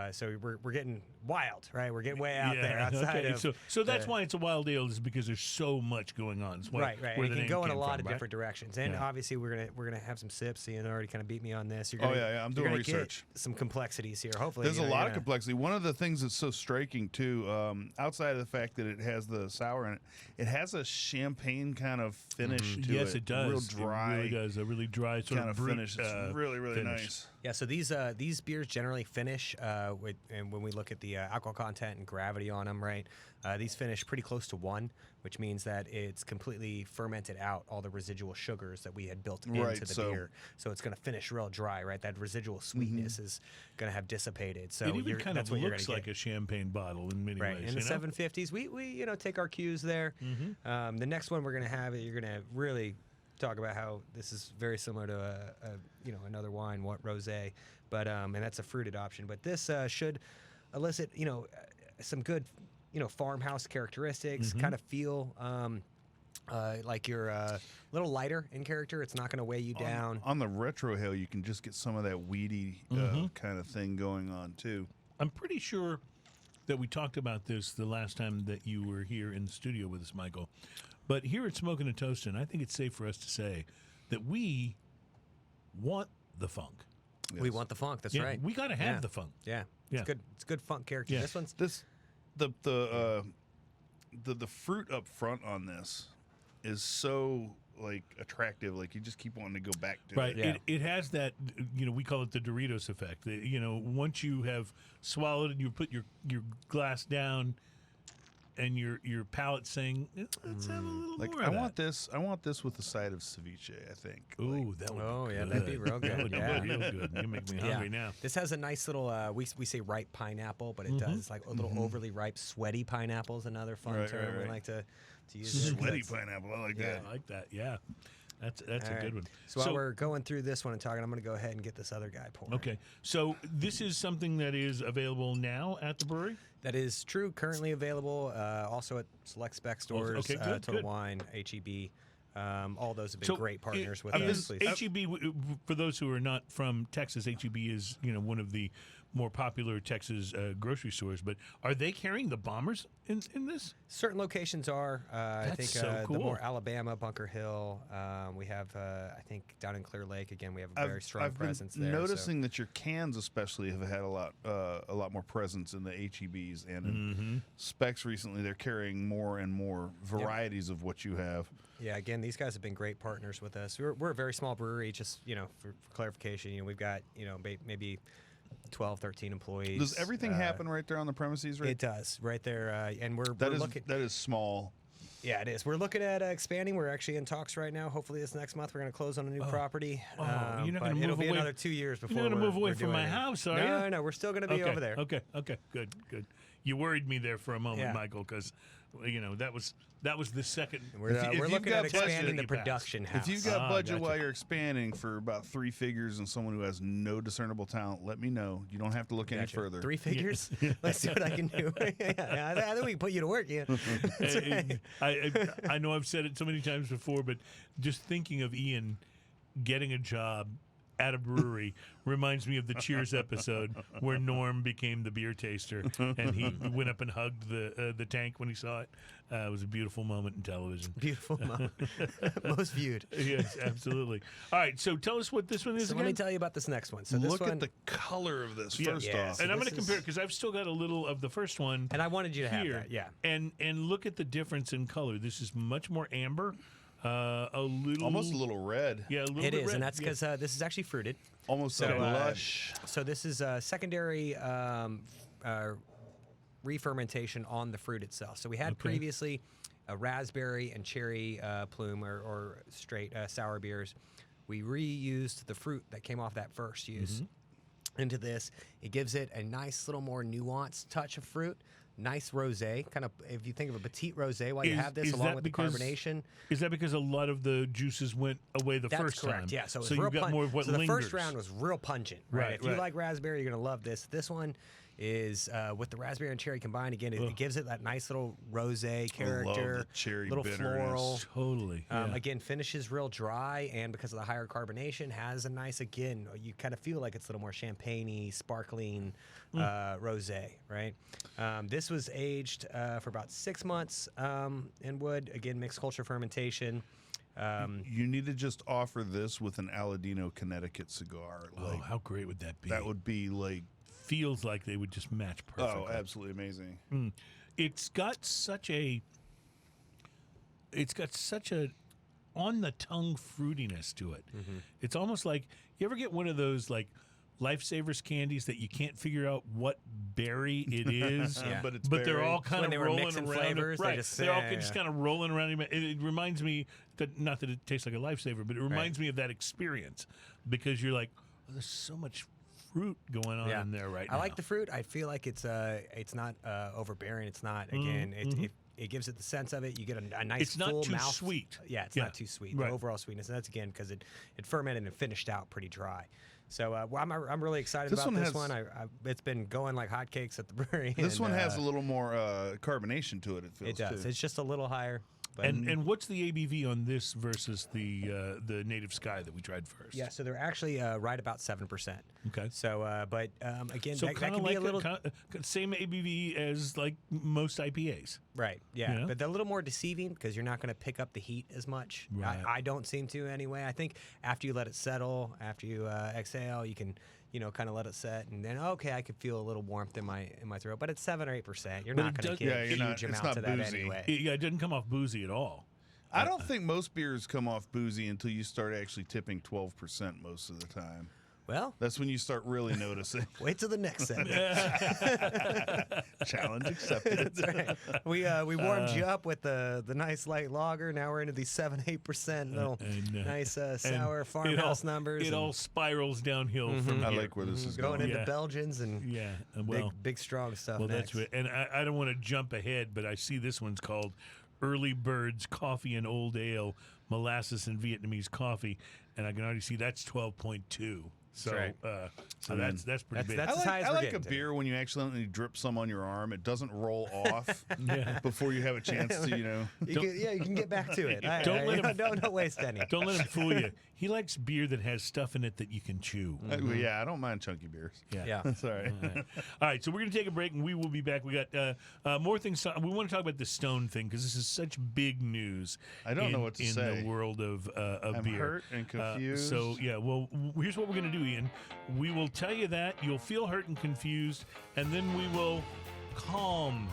we're getting wild, right? We're getting way out there outside of. So that's why it's a wild ale, is because there's so much going on. It's right. Where It the can name go in a came lot from, of different directions, and obviously we're gonna have some sips. Ian already kind of beat me on this. I'm doing research. Some complexities here. Hopefully, there's a lot of complexity. One of the things that's so striking too, outside of the fact that it has the sour in it, it has a champagne kind of finish to it. Yes, it does. Real dry. It really does. A really dry sort kind of brute, finish. It's really finish. nice. Yeah, so these beers generally finish, and when we look at the alcohol content and gravity on them, right, these finish pretty close to 1, which means that it's completely fermented out all the residual sugars that we had built into the beer. So it's going to finish real dry, right? That residual sweetness is going to have dissipated. So it even kind that's of what you're looks gonna like get. a champagne bottle in many Right, ways. in the you know? 750s, we take our cues there. The next one we're going to have, you're going to really talk about how this is very similar to another wine, what rosé, but and that's a fruited option. But this should elicit some good farmhouse characteristics, kind of feel like you're a little lighter in character. It's not going to weigh you down. On the retrohale, you can just get some of that weedy kind of thing going on too. I'm pretty sure that we talked about this the last time that you were here in the studio with us, Michael. But here at Smokin' and Toastin', I think it's safe for us to say that we want the funk. Yes. We want the funk. That's Yeah, right. we got to have the funk. Yeah, Yeah. it's good. It's good funk character. Yeah. This one's The fruit up front on this is so attractive. Like you just keep wanting to go back to Right. it. Yeah. It has that, we call it the Doritos effect. Once you have swallowed and you put your glass down and your palate saying, let's have a little more I of want that. this. I want this with a side of ceviche. I think. Ooh, that would Oh, be yeah, good. that'd be real good, That would yeah. be real good. You make me hungry now. This has a nice little, we say ripe pineapple, but it does. It's like a little overly ripe, sweaty pineapple is another fun Right, term right, we right. like to use. it. Sweaty That's- pineapple. I like I that. like that. Yeah. That's All a right. good one. So while we're going through this one and talking, I'm going to go ahead and get this other guy poured. Okay. So this is something that is available now at the brewery? That is true. Currently available also at select spec stores, Okay, good, Total good. Wine, HEB. All those have been great partners with this us. Please. HEB, for those who are not from Texas, HEB is one of the more popular Texas grocery stores. But are they carrying the bombers in this? Certain locations are. I That's think so the cool. more Alabama, Bunker Hill. We have, I think, down in Clear Lake again. We have a very strong I've been presence there. noticing that your cans, especially, have had a lot more presence in the HEBs and in specs recently. They're carrying more and more varieties of what you have. Yeah, again, these guys have been great partners with us. We're a very small brewery. Just for clarification, we've got maybe 12, 13 employees. Does everything happen right there on the premises? Right, It does, right there. And we're that is looking. that is small. Yeah, it is. We're looking at expanding. We're actually in talks right now. Hopefully, this next month we're going to close on a new property. you're not but gonna it'll move be away- another 2 years before You're not going to we're- move away we're from doing my it. house, are No, you? no, we're still going to be okay. over there. Okay, good. You worried me there for a moment, Yeah. Michael, because that was the second. We're, If you- we're if looking you've at got budget, expanding the you pass. production house. If you've got budget gotcha. while you're expanding for about 3 figures and someone who has no discernible talent, let me know. You don't have to look any Gotcha. further. 3 figures? Let's see what I can do. yeah, I think we can put you to work. Yeah. That's right. I know I've said it so many times before, but just thinking of Ian getting a job at a brewery reminds me of the Cheers episode where Norm became the beer taster and he went up and hugged the tank when he saw it. It was a beautiful moment in television. Beautiful moment. Most viewed. Yes, absolutely. All right, so tell us what this one is So again. let me tell you about this next one. So this Look one, at the color of this Yeah. first Yeah. off. So and I'm this going to is- compare because I've still got a little of the first one. and I wanted you to have here. that. Yeah. And look at the difference in color. This is much more amber. A little Almost a little red. Yeah, a little It bit is, red. and that's Yeah. because this is actually fruited. Almost So, like lush. So this is a secondary re-fermentation on the fruit itself. So we had previously a raspberry and cherry plume or straight sour beers. We reused the fruit that came off that first use into this. It gives it a nice little more nuanced touch of fruit. Nice rosé, kind of. If you think of a petite rosé, while you Is- have this is along that with because- the carbonation, Is that because a lot of the juices went away the that's first correct. time? Yeah, so, it was so real you got more of what so the lingers. first round was real pungent. Right. Right, If you right. like raspberry, you're gonna love this. This one is with the raspberry and cherry combined. Again, it gives it that nice little rosé character, the cherry little bitterness. floral. Totally. Yeah. Again, finishes real dry, and because of the higher carbonation, has a nice. Again, you kind of feel like it's a little more champagne-y, sparkling rosé, right? This was aged for about 6 months in wood. Again, mixed culture fermentation. You need to just offer this with an Aladino Connecticut cigar. Oh, Like how great would that be? that would be like feels like they would just match perfectly. oh, absolutely amazing. It's got such a on the tongue fruitiness to it. It's almost like you ever get one of those like Lifesavers candies that you can't figure out what berry it is, but they're all When kind they of were rolling mixing around. flavors, they Right, just- they're all yeah, just yeah. kind of rolling around. It reminds me that, not that it tastes like a Lifesaver, but it reminds me of that experience because you're like, oh, there's so much fruit going on in there right now. I like the fruit. I feel like it's not overbearing. It's not it gives it the sense of it. You get a nice It's not full too mouth. sweet. Yeah, it's Yeah. not too sweet. Right. The overall sweetness, and that's again because it fermented and finished out pretty dry. So I'm really excited This about one this has- one. It's been going like hotcakes at the brewery. This and, one has a little more carbonation to it. It feels. It does. Too. It's just a little higher. But And what's the ABV on this versus the Native Sky that we tried first? yeah, so they're actually right about 7%. Okay. So, but again, So that kind can of be like a little same ABV as like most IPAs. right. Yeah, Yeah. but they're a little more deceiving because you're not going to pick up the heat as much. Right. I don't seem to anyway. I think after you let it settle, after you exhale, you can kind of let it set, and then okay, I could feel a little warmth in my throat. But it's 7 or 8%. You're But not it going to does- get you're huge not- it's amounts not of that boozy. anyway. It didn't come off boozy at all. I don't think most beers come off boozy until you start actually tipping 12% most of the time. Well, That's when you start really noticing. wait till the next segment. Challenge accepted. That's right. We warmed you up with the nice light lager. Now we're into these 7-8% little nice sour And farmhouse numbers. It all spirals downhill from I here. like where this is going going. into Yeah. Belgians and Yeah, well, big strong stuff. well, next. that's it. And I don't want to jump ahead, but I see this one's called Early Birds Coffee and Old Ale, Molasses and Vietnamese Coffee, and I can already see that's 12.2. So, That's so that's pretty big. that's I as high like, as I we're like a getting to. beer when you accidentally drip some on your arm. It doesn't roll off before you have a chance to, You can get back to it. Don't let him- don't waste any. Don't let him fool you. He likes beer that has stuff in it that you can chew. Well, yeah, I don't mind chunky beers. Yeah. That's all right. All right, so we're going to take a break, and we will be back. We got more things. We want to talk about the Stone thing because this is such big news. I don't know what to in say. the world of I'm beer. hurt and confused. So yeah, well, here's what we're going to do, Ian. We will tell you that you'll feel hurt and confused, and then we will calm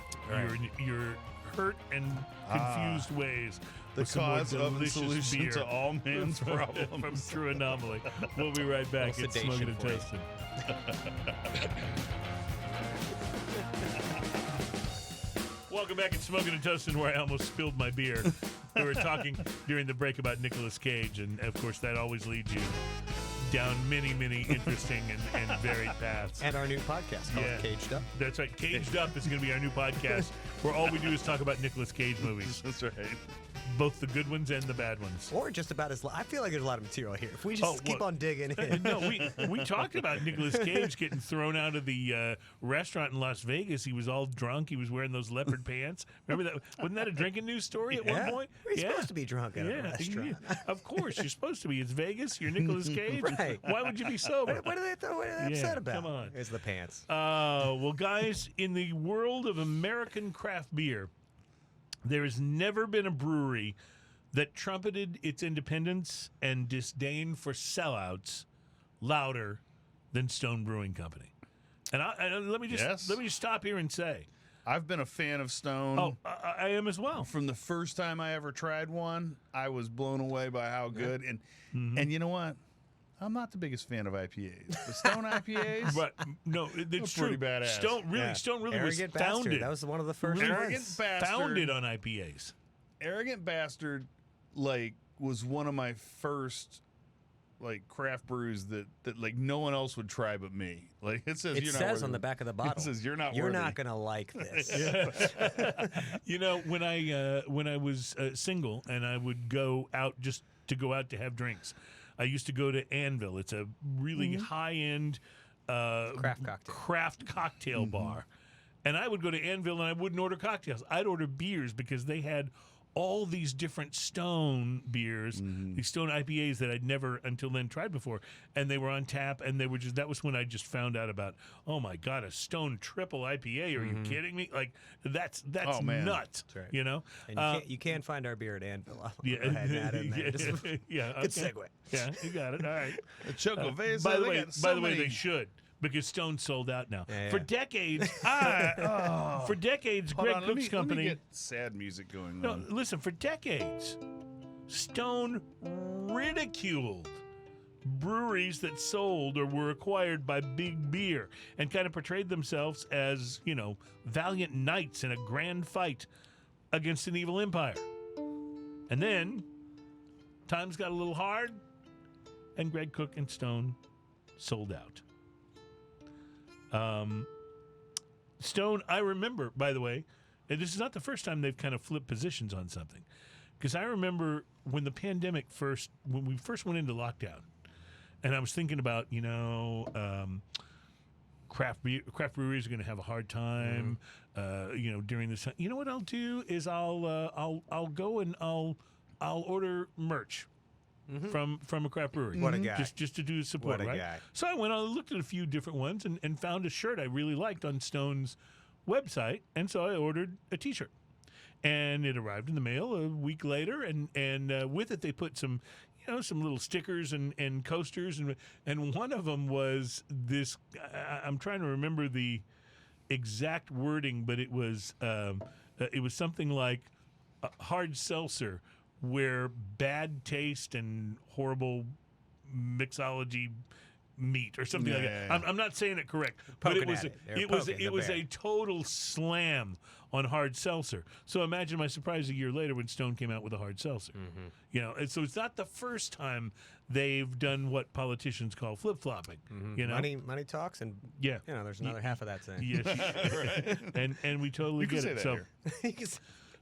your hurt and confused ways. The with some more cause of and delicious solution beer to all man's from problems. True Anomaly. We'll be right back. Little It's sedation Smoking and for you. Toasting. Welcome back at Smoking and Toasting, where I almost spilled my beer. We were talking during the break about Nicolas Cage, and of course that always leads you down many, many interesting and varied paths. And our new podcast called Caged Up. That's right. Caged Up is going to be our new podcast where all we do is talk about Nicolas Cage movies, That's right. both the good ones and the bad ones. Or just about as. I feel like there's a lot of material here. If we just keep look. on digging in. No, we talked about Nicolas Cage getting thrown out of the restaurant in Las Vegas. He was all drunk. He was wearing those leopard pants. Remember that? Wasn't that a drinking news story at one point? He's supposed to be drunk at a restaurant. Of course, you're supposed to be. It's Vegas. You're Nicolas Cage. Right. Why would you be sober? What are they upset about? come on. It's the pants. Well, guys, in the world of American craft beer, there has never been a brewery that trumpeted its independence and disdain for sellouts louder than Stone Brewing Company. And let me just stop here and say, I've been a fan of Stone. I am as well. From the first time I ever tried one, I was blown away by how good. And you know what? I'm not the biggest fan of IPAs. The Stone IPAs, But no, it's pretty true. badass. Stone really was Arrogant Bastard. founded. That was one of the first Arrogant ones. Bastard. Founded on IPAs. Arrogant Bastard, was one of my first craft brews that no one else would try but me. It says It says on the back of the bottle. It says you're not You're worthy. not gonna like this. When I was single and I would go out just to go out to have drinks, I used to go to Anvil. It's a really high-end craft cocktail bar. And I would go to Anvil and I wouldn't order cocktails. I'd order beers because they had all these different Stone beers, these Stone IPAs that I'd never until then tried before, and they were on tap, and they were that was when I just found out about, oh my God, a Stone triple IPA? Are you kidding me? That's Oh, man. nuts. That's right. You know? And you can find our beer at Anvil. I'll Yeah, go ahead and add it in there. Just- yeah. Good segue. Yeah, you got it. All right. Choco Vesa, By the they way, got so many- they should. Because Stone sold out now. Yeah, For yeah. decades, Hold Greg on, Cook's let company. me get sad music going No, on. listen, for decades, Stone ridiculed breweries that sold or were acquired by big beer and kind of portrayed themselves as, valiant knights in a grand fight against an evil empire. And then times got a little hard, and Greg Cook and Stone sold out. Stone, I remember, by the way, and this is not the first time they've kind of flipped positions on something, because I remember when the pandemic when we first went into lockdown, and I was thinking about, craft breweries are going to have a hard time, during this time. You know what I'll do is I'll go and I'll order merch. From a craft brewery. What a guy. Just to do support, What a right? guy. So I went on and looked at a few different ones and found a shirt I really liked on Stone's website, and so I ordered a T-shirt. And it arrived in the mail a week later, and with it they put some little stickers and coasters, and one of them was this. I'm trying to remember the exact wording, but it was something like hard seltzer, where bad taste and horrible mixology meet or something like that. Yeah. I'm not saying it correct, Poking but it was a total slam on hard seltzer. So imagine my surprise a year later when Stone came out with a hard seltzer. And so it's not the first time they've done what politicians call flip-flopping. Money talks, and there's another half of that saying. Yes, and we totally You can get say it. that So. here.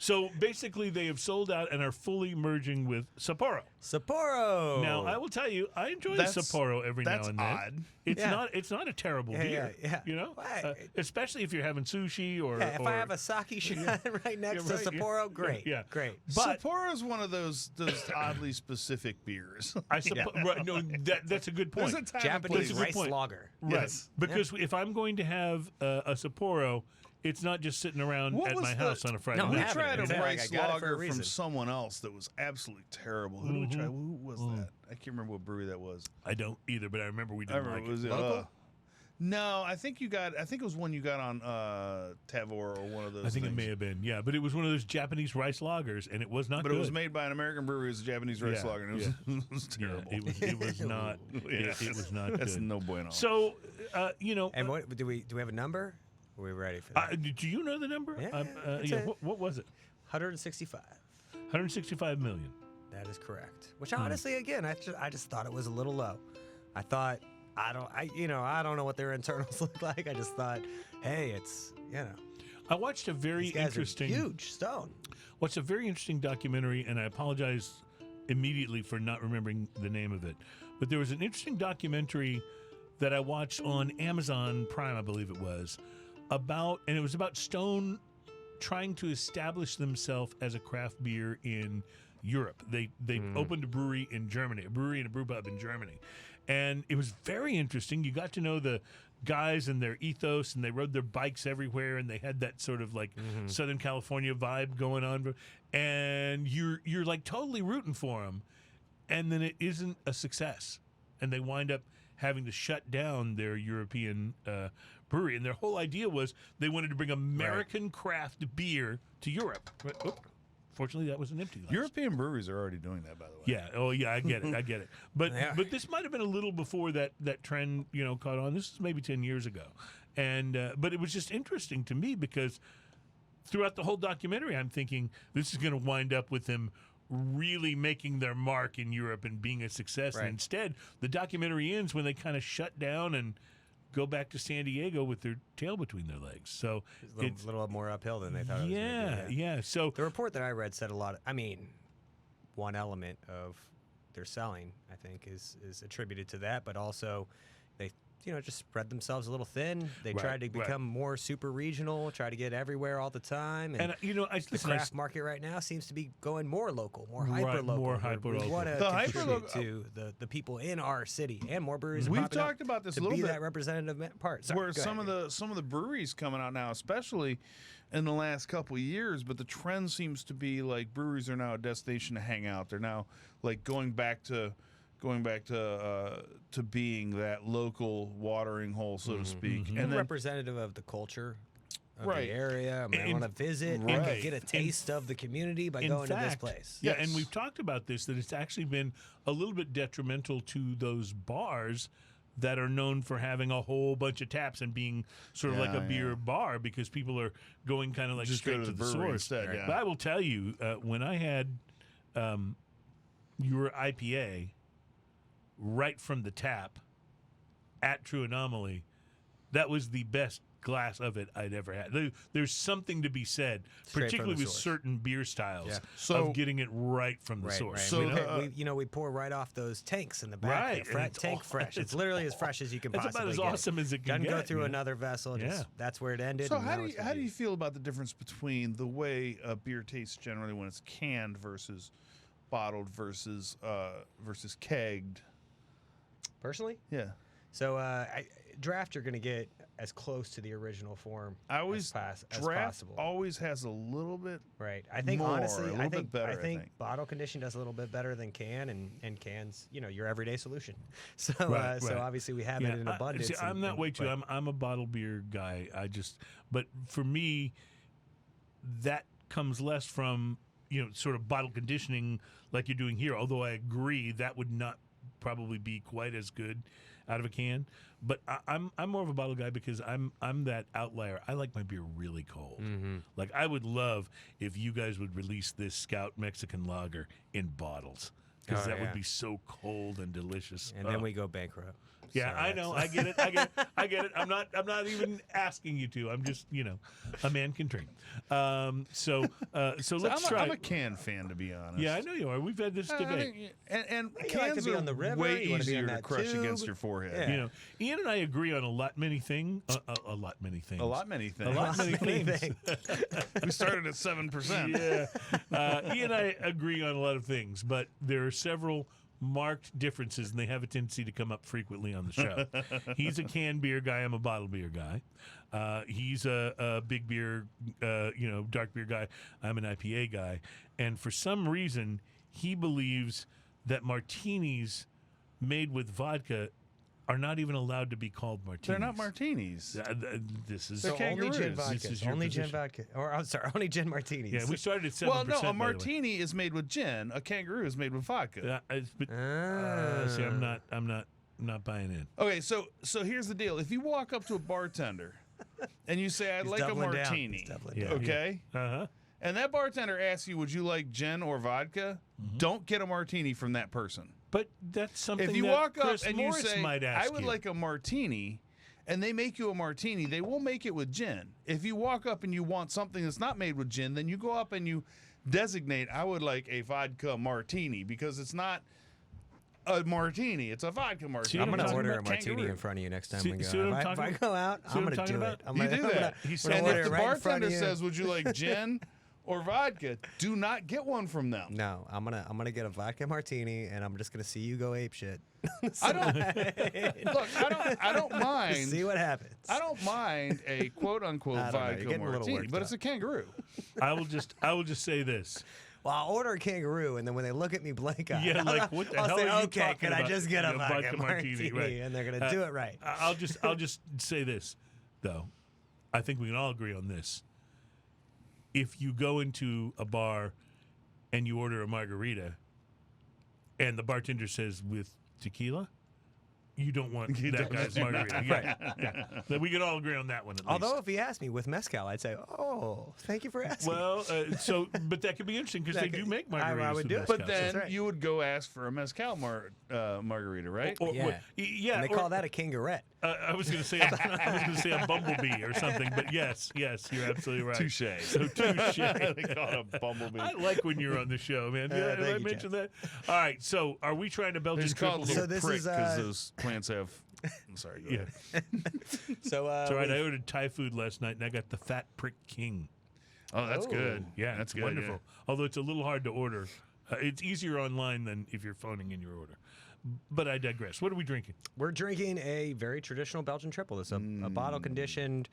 So basically, they have sold out and are fully merging with Sapporo. Sapporo. Now, I will tell you, I enjoy Sapporo every now and then. That's odd. It's not a terrible beer. Yeah. Especially if you're having sushi or. If I have a sake shot right next to Sapporo, great. Yeah. Great. But Sapporo is one of those oddly specific beers. I suppose right, no, that's a good point. There's a time and Japanese place. rice point. lager. Right. Yes. Because if I'm going to have a Sapporo, it's not just sitting around What at was my the- house on a Friday No, night. We have it. tried a It's like, rice I got it for a lager from reason. someone else that was absolutely terrible. Who did we try? Who was that? I can't remember what brewery that was. I don't either, but I remember we I didn't remember like was it. it Local? No, I think it was one you got on Tavor or one of those. I think it things. may have been, yeah. But it was one of those Japanese rice lagers, and it was not But good. it was made by an American brewery. It was a Japanese rice Yeah, lager, and it was terrible. It was not. It was not That's good. no bueno. So, And what do we have a number? Are we ready for that? do you know the number? Yeah, it's a- What was it? 165. 165 million. That is correct. Which honestly, again, I just thought it was a little low. I thought I don't know what their internals look like. I just thought, hey, it's I watched a very these guys interesting. are huge. Stone. Watched a very interesting documentary, and I apologize immediately for not remembering the name of it. But there was an interesting documentary that I watched on Amazon Prime, I believe it was, and it was about Stone trying to establish themselves as a craft beer in Europe. They opened a brewery in Germany, a brewery and a brew pub in Germany. And it was very interesting. You got to know the guys and their ethos, and they rode their bikes everywhere, and they had that sort of like Southern California vibe going on. And you're like totally rooting for them, and then it isn't a success, and they wind up having to shut down their European brewery. And their whole idea was they wanted to bring American craft beer to Europe. Fortunately, that was an empty glass. European breweries are already doing that, by the way. Yeah. Oh, yeah. I get it. But Yeah. but this might have been a little before that trend caught on. This is maybe 10 years ago, and but it was just interesting to me because throughout the whole documentary, I'm thinking this is going to wind up with them really making their mark in Europe and being a success. Right. And instead, the documentary ends when they kind of shut down and go back to San Diego with their tail between their legs. So It's a little more uphill than they thought it was yeah, going to be. yeah. So The report that I read said a lot. One element of their selling, I think, is attributed to that, but also they, just spread themselves a little thin. They Right, tried to right. become more super regional, try to get everywhere all the time. and The craft market right now seems to be going more local, more Right, hyper local. more hyper-local. We want to The contribute hyper-local- to the people in our city, and more breweries. Are We've popping up talked about this to a little be bit. that representative part. Sorry, Where go some ahead. of the breweries coming out now, especially in the last couple of years, but the trend seems to be like breweries are now a destination to hang out. They're now like going back to being that local watering hole, so to speak. And And then representative of the culture of Right. the area. I might want to visit. I Right. can get a taste of the community by In going to this fact, place. Yeah, Yes. and we've talked about this, that it's actually been a little bit detrimental to those bars that are known for having a whole bunch of taps and being sort of like a beer bar, because people are going kind of like Just go straight to to the the brewery source. instead, yeah. But I will tell you, when I had your IPA right from the tap at True Anomaly, that was the best glass of it I'd ever had. There's something to be said, Straight from particularly the with source. certain beer styles, Yeah. So- of getting it right from the Right, source. right. So, we pour right off those tanks in the back. Right, there, and it's tank all- fresh. It's literally as fresh as you can It's possibly about as get. awesome as it can Doesn't go get, through you know? another vessel. Just, Yeah. that's where it ended. So and how now do it's you, gonna how do be- you feel about the difference between the way a beer tastes generally when it's canned versus bottled versus kegged? personally? Yeah. So draft, you're going to get as close to the original form I always as draft possible. always has a little bit. Right. I think more, honestly, a little I bit think better, I I think think. bottle condition does a little bit better than can, and cans, your everyday solution. So Right, so right. obviously we have it in abundance. See, I'm that way too. but- I'm a bottle beer guy. But for me, that comes less from sort of bottle conditioning like you're doing here. Although I agree that would not probably be quite as good out of a can. But I'm more of a bottle guy because I'm that outlier. I like my beer really cold. Like I would love if you guys would release this Scout Mexican Lager in bottles, because Oh, that yeah. would be so cold and delicious. and then we go bankrupt. Yeah, So I that's- know. I get it. I get it. I'm not even asking you to. I'm just, a man can dream. So let's try. I'm a can fan, to be honest. Yeah, I know you are. We've had this I debate. think- and like to cans be are on the river, way you wanna be on easier to that crush tube. against your forehead. Yeah. Ian and I agree on a lot many things. A lot many things. A lot many things. We started at 7%. Yeah. Ian and I agree on a lot of things, but there are several marked differences, and they have a tendency to come up frequently on the show. He's a canned beer guy. I'm a bottle beer guy. He's a big beer, dark beer guy. I'm an IPA guy. And for some reason, he believes that martinis made with vodka are not even allowed to be called martinis. They're not martinis. This is They're So only gin kangaroos. vodka. This is your Only gin position. vodka. Or I'm sorry, only gin martinis. Yeah, we started at 7%. Well, no, by the a way. martini is made with gin. A kangaroo is made with vodka. See, I'm not buying in. Okay, so here's the deal. If you walk up to a bartender and you say, "I'd He's like a doubling down. martini," He's doubling Yeah. down. okay, Uh-huh. and that bartender asks you, "Would you like gin or vodka?" Don't get a martini from that person. But that's something If you that walk Chris up and Morris you say, might ask "I would you. like a martini," and they make you a martini, they will make it with gin. If you walk up and you want something that's not made with gin, then you go up and you designate, "I would like a vodka martini," because it's not a martini, it's a vodka martini. See, I'm what going to talking order a about? martini Kangaroo. in front of you next time See- we go. see what I'm If I talking- go out, see I'm what I'm going to talking do about? it. I'm You gonna- do I'm that. gonna- He's I'm gonna And order if it the right in front bartender of you. says, "Would you like gin or vodka?" do not get one from them. No, I'm gonna get a vodka martini, and I'm just gonna see you go ape shit. I don't look. I don't mind. See what happens. I don't mind a quote unquote I don't know, you're vodka getting a little martini, worked but it's up. a kangaroo. I will just say this. Well, I'll order a kangaroo, and then when they look at me blank eyed, Yeah, like, what the I'll hell say, are you okay, talking can I about? just get a Yeah, vodka martini? right. And they're gonna do it right. I'll just say this, though. I think we can all agree on this. If you go into a bar and you order a margarita, and the bartender says with tequila, you don't want that guy's margarita. Yeah. We can all agree on that one. At Although least. if he asked me with mezcal, I'd say, "Oh, thank you for asking." Well, but that could be interesting because they That do could- make I margaritas. would with do it. mezcal, But so- then right. you would go ask for a mezcal margarita, right? Or- Yeah. yeah. and they or- call that a kangaroo. I was going to say a bumblebee or something, but yes, you're absolutely right. Touche. So touche. They call it a bumblebee. I like when you're on the show, man. Did thank I you, mention that? All right. So, are we trying to Belgian It's called a triple? little So this prick is, because those plants have. I'm sorry. Go Yeah. ahead. So, It's all right. I ordered Thai food last night, and I got the Fat Prick King. Oh, that's good. Yeah, that's it's good. wonderful. Yeah. Although it's a little hard to order. It's easier online than if you're phoning in your order. But I digress. What are we drinking? we're drinking a very traditional Belgian triple. It's a bottle conditioned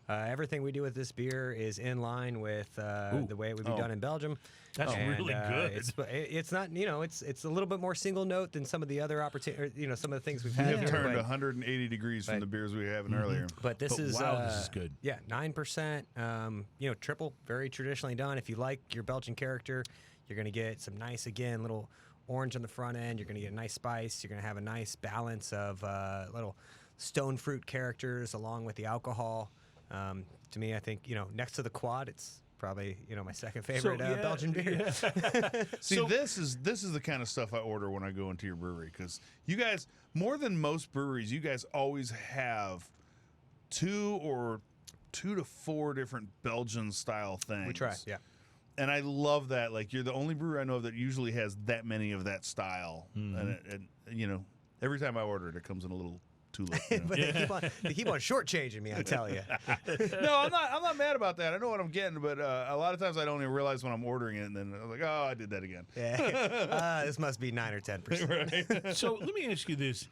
Everything we do with this beer is in line with the way it would be done in Belgium. That's really good. It's not, it's a little bit more single note than some of the other opportunities, some of the things we've We had have here. turned but- 180 degrees from the beers we were having earlier. But this is wow, this is good. Yeah, 9%. Triple, very traditionally done. If you like your Belgian character, you're going to get some nice, again, little orange on the front end. You're going to get a nice spice. You're going to have a nice balance of little stone fruit characters along with the alcohol. To me, I think next to the quad, it's probably my second favorite Belgian beer. Yeah. See, this is the kind of stuff I order when I go into your brewery, because you guys, more than most breweries, you guys always have 2 to 4 different Belgian style things. We try, yeah. And I love that. Like, you're the only brewer I know that usually has that many of that style. And every time I order it, it comes in a little tulip. But they keep on shortchanging me, I tell you. No, I'm not mad about that. I know what I'm getting, but a lot of times I don't even realize when I'm ordering it, and then I'm like, oh, I did that again. Yeah. This must be 9 or 10%. Right. So let me ask you this: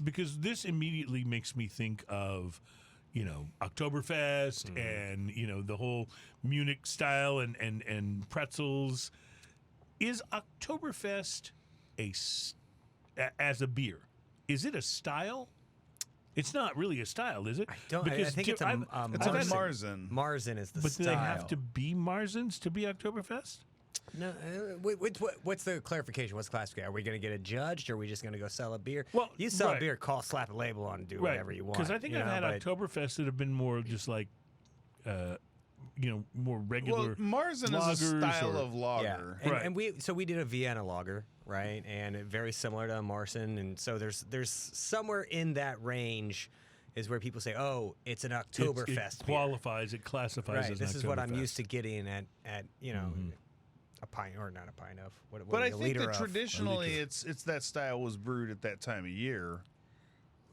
because this immediately makes me think of, Oktoberfest and the whole Munich style and pretzels. Is Oktoberfest as a beer? Is it a style? It's not really a style, is it? I think it's a Marzen. Marzen is the but style. do they have to be Marzens to be Oktoberfest? No, what's the clarification? What's the classification? Are we going to get it judged, or are we just going to go sell a beer? Well, you sell right. a beer, slap a label on, and do whatever you want. Because I think I've had Oktoberfest that have been more just like, more regular. Well, Marzen is a style of lager. Yeah. Right. And we did a Vienna lager, right? And very similar to Marzen. And so there's somewhere in that range is where people say, oh, it's an Oktoberfest It qualifies, it classifies right. as This an is what I'm Oktoberfest. used to getting at a pint, or not a pint of. What But I a think liter that of. traditionally it's that style was brewed at that time of year.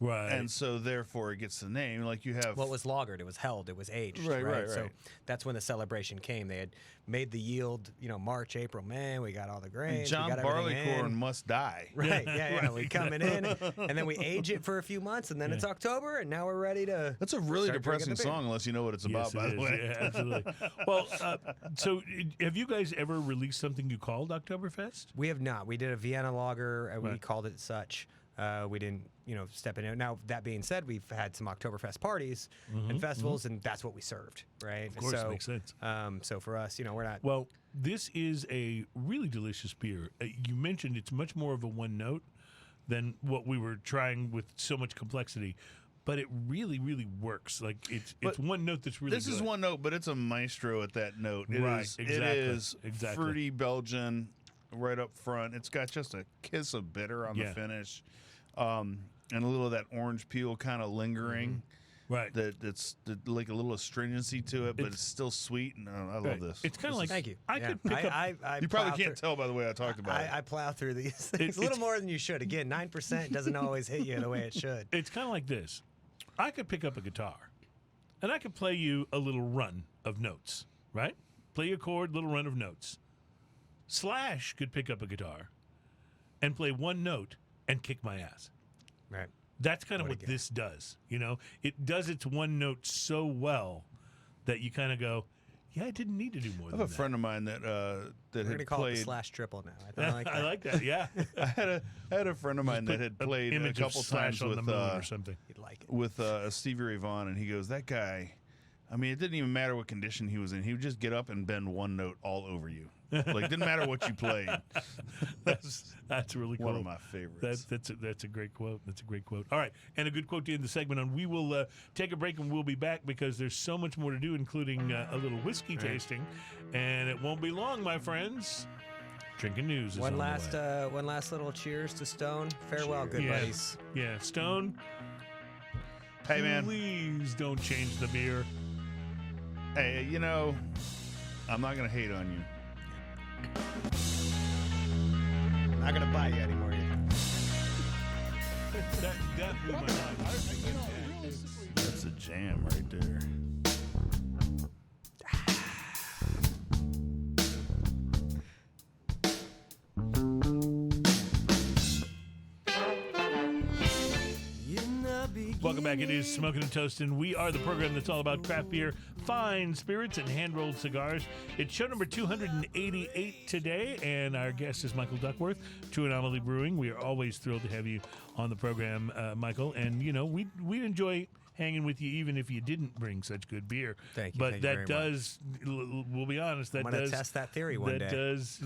Right. And so therefore it gets the name. Like you have Well, it was lagered, it was held, it was aged. Right. So that's when the celebration came. They had made the yield, March, April, May. We got all the grains. John we got everything Barleycorn in. must die. Right, yeah. We come in, and then we age it for a few months, and then it's October, and now we're ready to. That's a really start drinking depressing the beer. song unless you know what it's about, Yes, by it the is. way. Yeah, absolutely. Well, so have you guys ever released something you called Oktoberfest? We have not. We did a Vienna lager, and we called it such. We didn't, step in it. Now, that being said, we've had some Oktoberfest parties and festivals, and that's what we served, right? Of course, makes sense. So for us, we're not. Well, this is a really delicious beer. You mentioned it's much more of a one note than what we were trying with so much complexity, but it really, really works. Like it's one note that's really This good. is one note, but it's a maestro at that note. It Right, is, exactly, It is exactly. fruity Belgian right up front. It's got just a kiss of bitter on the finish. And a little of that orange peel kind of lingering. Right. That's like a little astringency to it, but it's still sweet. And I love this. It's kind of like Thank you. I Yeah. could pick up. I You probably plow can't tell by the way I talked about it. I plow through these things a little more than you should. Again, 9% doesn't always hit you the way it should. It's kind of like this. I could pick up a guitar, and I could play you a little run of notes. Right? Play you a chord, little run of notes. Slash could pick up a guitar, and play one note and kick my ass. Right. That's kind of what this does. It does its one note so well that you kind of go, yeah, I didn't need to do more I than have a that. friend of mine that We're had gonna call it played. the /triple now. I like that. I like that. Yeah, I had a friend of mine that had played a image of couple Slash times on with the moon or something. You'd like it. with Stevie Ray Vaughan, and he goes, that guy. I mean, it didn't even matter what condition he was in. He would just get up and bend one note all over you. Like, didn't matter what you played. That's really cool. One of my favorites. That's a great quote. That's a great quote. All right, and a good quote to end the segment on. We will take a break and we'll be back because there's so much more to do, including a little whiskey tasting, and it won't be long, my friends. Drinking news is One on last the way. one last little cheers to Stone. Farewell, good Yeah. buddies. Yeah, Stone. Hey, man. Please don't change the beer. Hey, I'm not going to hate on you. I'm not gonna buy you anymore. That blew my mind. That's a jam right there. Welcome back. It is Smoking and Toasting. We are the program that's all about craft beer, fine spirits, and hand-rolled cigars. It's show number 288 today, and our guest is Michael Duckworth, to Anomaly Brewing. We are always thrilled to have you on the program, Michael. And, you know, we'd enjoy hanging with you even if you didn't bring such good beer. Thank you. But thank you that very does, we'll be honest, that I'm gonna does test that theory one day. It does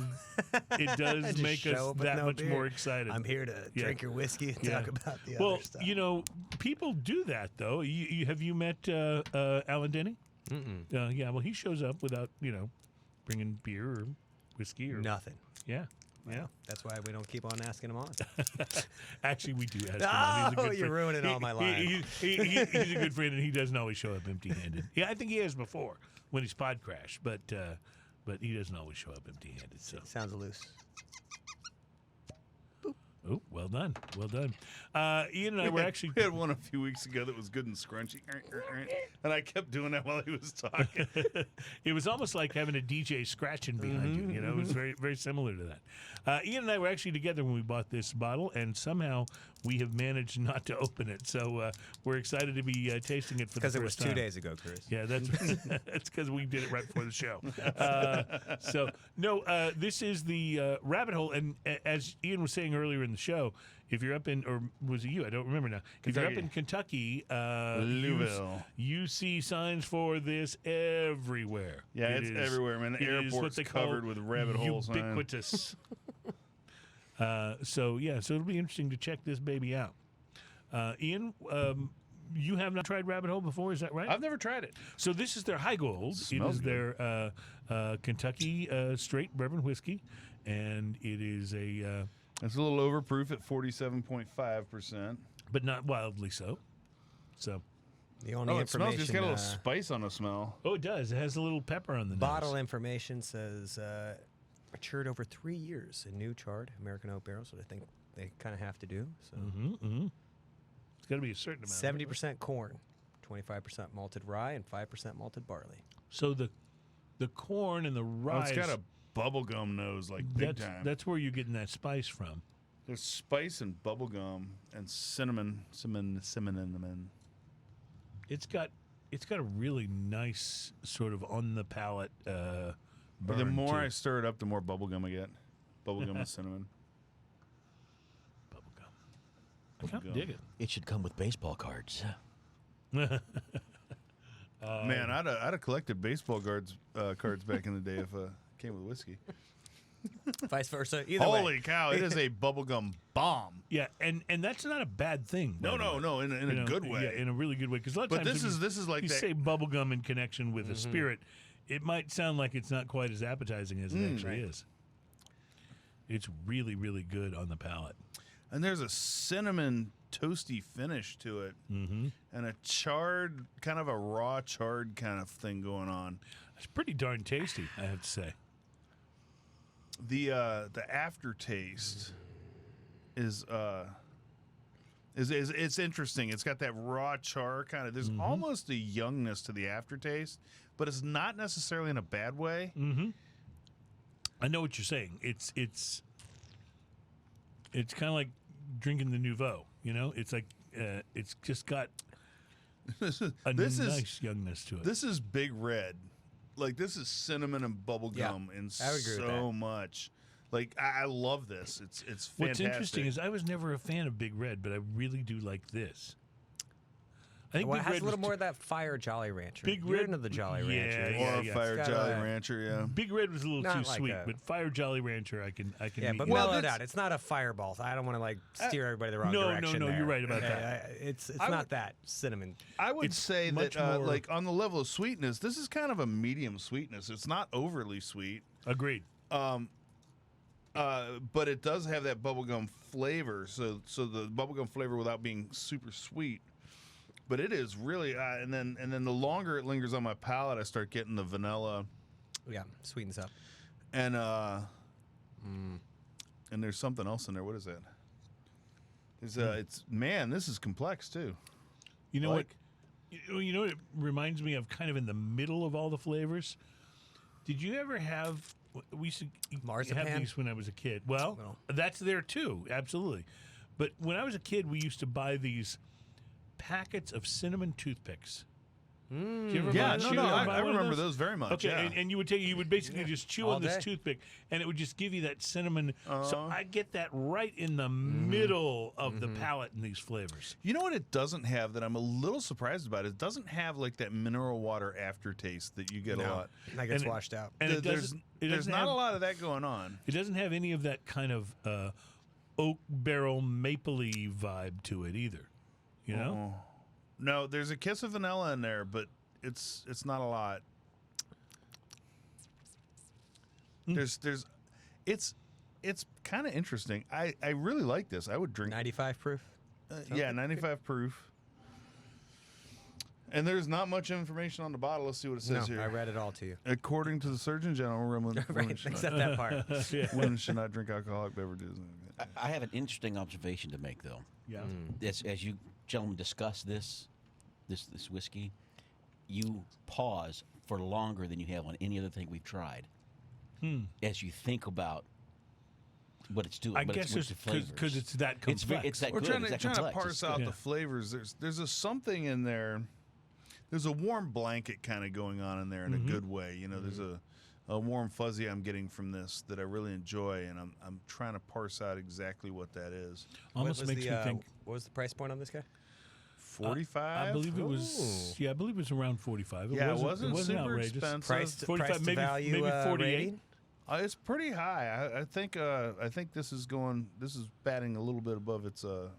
Just make show us up with that no much beer. more excited. I'm here to drink your whiskey and talk about the Well, other stuff. you know, people do that though. Have you met Alan Denny? Yeah. Well, he shows up without bringing beer or whiskey or Nothing. Yeah. Yeah, that's why we don't keep on asking him on. Actually, we do ask him. Oh, He's a good you're friend. ruining all my lines. He's a good friend, and he doesn't always show up empty-handed. Yeah, I think he has before when he's pod crashed, but he doesn't always show up empty-handed. So Sounds loose. oh, well done, well done. Ian and I were actually We had one a few weeks ago that was good and scrunchy, and I kept doing that while he was talking. It was almost like having a DJ scratching behind you. You know, it was very, very similar to that. Ian and I were actually together when we bought this bottle, and somehow we have managed not to open it. So we're excited to be tasting it for the Because first it was time. 2 days ago, Chris. Yeah, that's because we did it right before the show. This is the Rabbit Hole, and as Ian was saying earlier in the show, if you're up in, or was it you? I don't remember now. If you're up in Kentucky, Louisville, you see signs for this everywhere. Yeah, it's everywhere, man. The it is what airport's they covered call with rabbit hole signs. ubiquitous. So it'll be interesting to check this baby out. Ian, you have not tried Rabbit Hole before, is that right? I've never tried it. So this is their High Gold. It Smells is their Kentucky straight bourbon whiskey, and it is It's a little overproof at 47.5%. but not wildly so. So, The only Oh, it smells. information It's got a little spice on the smell. it does. It has a little pepper on the bottle nose. information says matured over 3 years in new charred American oak barrels, what I think they kind of have to do. So It's got to be a certain amount. 70% corn, 25% malted rye, and 5% malted barley. So the corn and the Oh, rye. it's got a bubblegum nose, like big time. That's where you're getting that spice from. There's spice and bubblegum and cinnamon. It's got a really nice sort of on the palate burn. But the more to I it. stir it up, the more bubblegum I get. Bubblegum and cinnamon. Bubblegum. I kind of Bubblegum. dig it. It should come with baseball cards. Man, I'd have collected baseball cards back in the day if came with whiskey. Vice versa. Either way. Holy cow! It is a bubblegum bomb. Yeah, and that's not a bad thing. by the way. In a good way. Yeah, in a really good way. Because a lot of But times this is like you that. say bubblegum in connection with a spirit, it might sound like it's not quite as appetizing as it actually is. It's really, really good on the palate. And there's a cinnamon toasty finish to it, and a charred, kind of a raw charred kind of thing going on. It's pretty darn tasty, I have to say. The aftertaste is it's interesting. It's got that raw char kind of. There's almost a youngness to the aftertaste, but it's not necessarily in a bad way. I know what you're saying. It's kind of like drinking the Nouveau. You know, it's like it's just got a nice youngness to it. This is Big Red. Like, this is cinnamon and bubblegum Yeah, in I would agree with so that. much. Like, I love this. It's fantastic. What's interesting is I was never a fan of Big Red, but I really do like this. I think Well, it Big has Red a little was more of that fire Jolly Rancher. Big You're Red- into the Jolly Yeah, Rancher. yeah, or yeah. Fire It's got Jolly a- Rancher, yeah. Big Red was a little Not too like sweet, a- but Fire Jolly Rancher I can Yeah, meet but you. Well, mellowed that's- out. It's not a fireball. I don't want to like steer everybody the wrong no, direction. no, there. you're right about that. It's I not would- that cinnamon. I would It's say much that, more- like, on the level of sweetness, this is kind of a medium sweetness. It's not overly sweet, Agreed. but it does have that bubblegum flavor. So the bubblegum flavor without being super sweet. But it is really, and then the longer it lingers on my palate, I start getting the vanilla, Yeah, sweetens up. and there's something else in there. What is that? It's this is complex too. You know Like- what? You know what it reminds me of, kind of in the middle of all the flavors? Did you ever have... We used to have Marzipan? these when I was a kid. Well, No. that's there too, absolutely. But when I was a kid, we used to buy these packets of cinnamon toothpicks. Do Mm. you ever Yeah, buy- no, you no, ever I buy one of remember those very much. Okay, yeah. and you would basically just chew all on this day. toothpick, and it would just give you that cinnamon. So Uh-huh. I get that right in the middle of the palate in these flavors. You know what it doesn't have that I'm a little surprised about? It doesn't have like that mineral water aftertaste that you get a lot. That gets And it- washed out. And it there's doesn't. It there's doesn't not have, a lot of that going on. It doesn't have any of that kind of oak barrel mapley vibe to it either. You know. Oh. No, there's a kiss of vanilla in there, but it's not a lot. There's it's kind of interesting. I really like this. I would drink 95 proof. yeah, 95 proof. And there's not much information on the bottle. Let's see what it No, says here. I read it all to you. According to the Surgeon General, women, Right, except that part. women should not drink alcoholic beverages. I have an interesting observation to make, though. Yeah. As you gentlemen discuss this whiskey, you pause for longer than you have on any other thing we've tried. As you think about what it's doing, I what guess it's it's flavors. because it's that complex. It's that We're good. trying It's to, that trying to complex. parse It's- out Yeah. the flavors. There's a something in there. There's a warm blanket kind of going on in there in a good way. You know, there's a warm fuzzy I'm getting from this that I really enjoy, and I'm trying to parse out exactly what that is. Almost What was makes the, me think. What was the price point on this guy? 45. I believe it was. Yeah, I believe it was around 45. Yeah, it wasn't super outrageous. expensive. Price to 45, price to maybe- value maybe 48. rating? It's pretty high. I think this is batting a little bit above its Above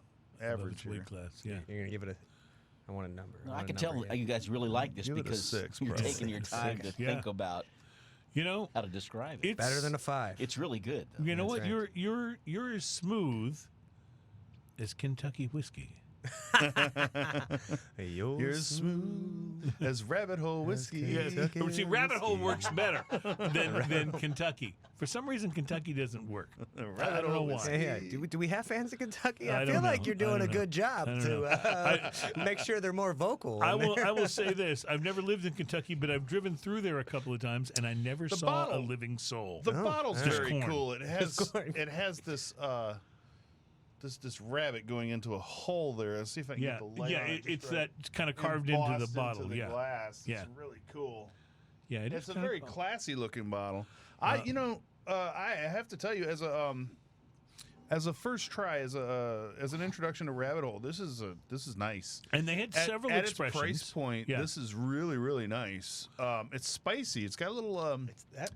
average its here. weight class. Yeah. You're gonna give it a. I want a number. No, want I a can number, tell yeah. you guys really like this Give it a because 6, you're probably. taking your time to Yeah. think about You know, how to describe it. it's Better than a 5. It's really good. Though. You know That's what? right. You're as smooth as Kentucky whiskey. You're as smooth as rabbit hole whiskey. Yes. See, Rabbit Hole works better than Kentucky. For some reason, Kentucky doesn't work. I don't know why. Yeah, do we have fans in Kentucky? I I don't feel know. like you're I doing don't a know. good job I don't to make sure they're more vocal. I in will. there. I will say this: I've never lived in Kentucky, but I've driven through there a couple of times, and I never saw a bottle- living soul. The bottle's Just very corn. cool. It has corn. this this rabbit going into a hole there. Let's see if I can Yeah, get the light yeah. on it. just It's right. that kind of carved into the Embossed bottle. into the Yeah, glass. Yeah. It's really cool. yeah. It It's is a kinda very cool. classy looking bottle. I have to tell you as a first try, as an introduction to Rabbit Hole, this is nice. And they had several at its expressions. price point, Yeah. this is really, really nice. It's spicy. It's got a little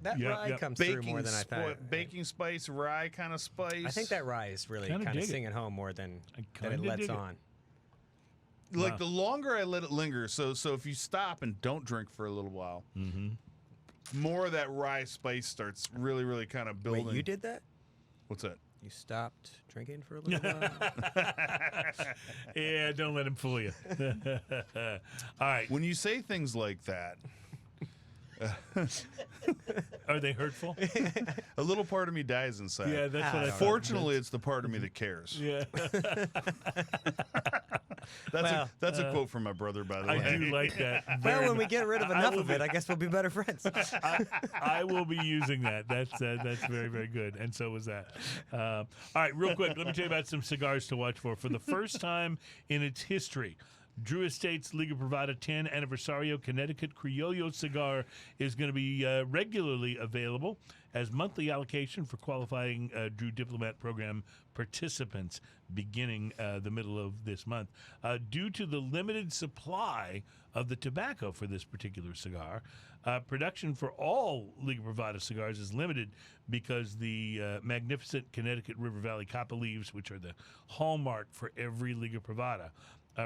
that Yeah, rye yeah. comes through more than I thought. baking spice, rye kind of spice. I think that rye is really Kinda kind of dig it. singing home more than I that it kinda lets dig it. on. like Wow. the longer I let it linger. So if you stop and don't drink for a little while, more of that rye spice starts really, really kind of building. Wait, you did that? What's that? You stopped drinking for a little while? Yeah, don't let him fool you. All right. When you say things like that, Are they hurtful? a little part of me dies inside. Yeah, that's what I thought. Fortunately, it's the part of me that cares. Yeah, That's a quote from my brother, by the way. I do like that. Well, very when we much. get rid of I enough will of it, I guess we'll be better friends. I will be using that. That's very, very good. And so was that. All right, real quick, let me tell you about some cigars to watch for. For the first time in its history, Drew Estate's Liga Privada 10 Aniversario Connecticut Criollo cigar is going to be regularly available as monthly allocation for qualifying Drew Diplomat Program participants beginning the middle of this month. Due to the limited supply of the tobacco for this particular cigar, production for all Liga Privada cigars is limited because the magnificent Connecticut River Valley Copper leaves, which are the hallmark for every Liga Privada,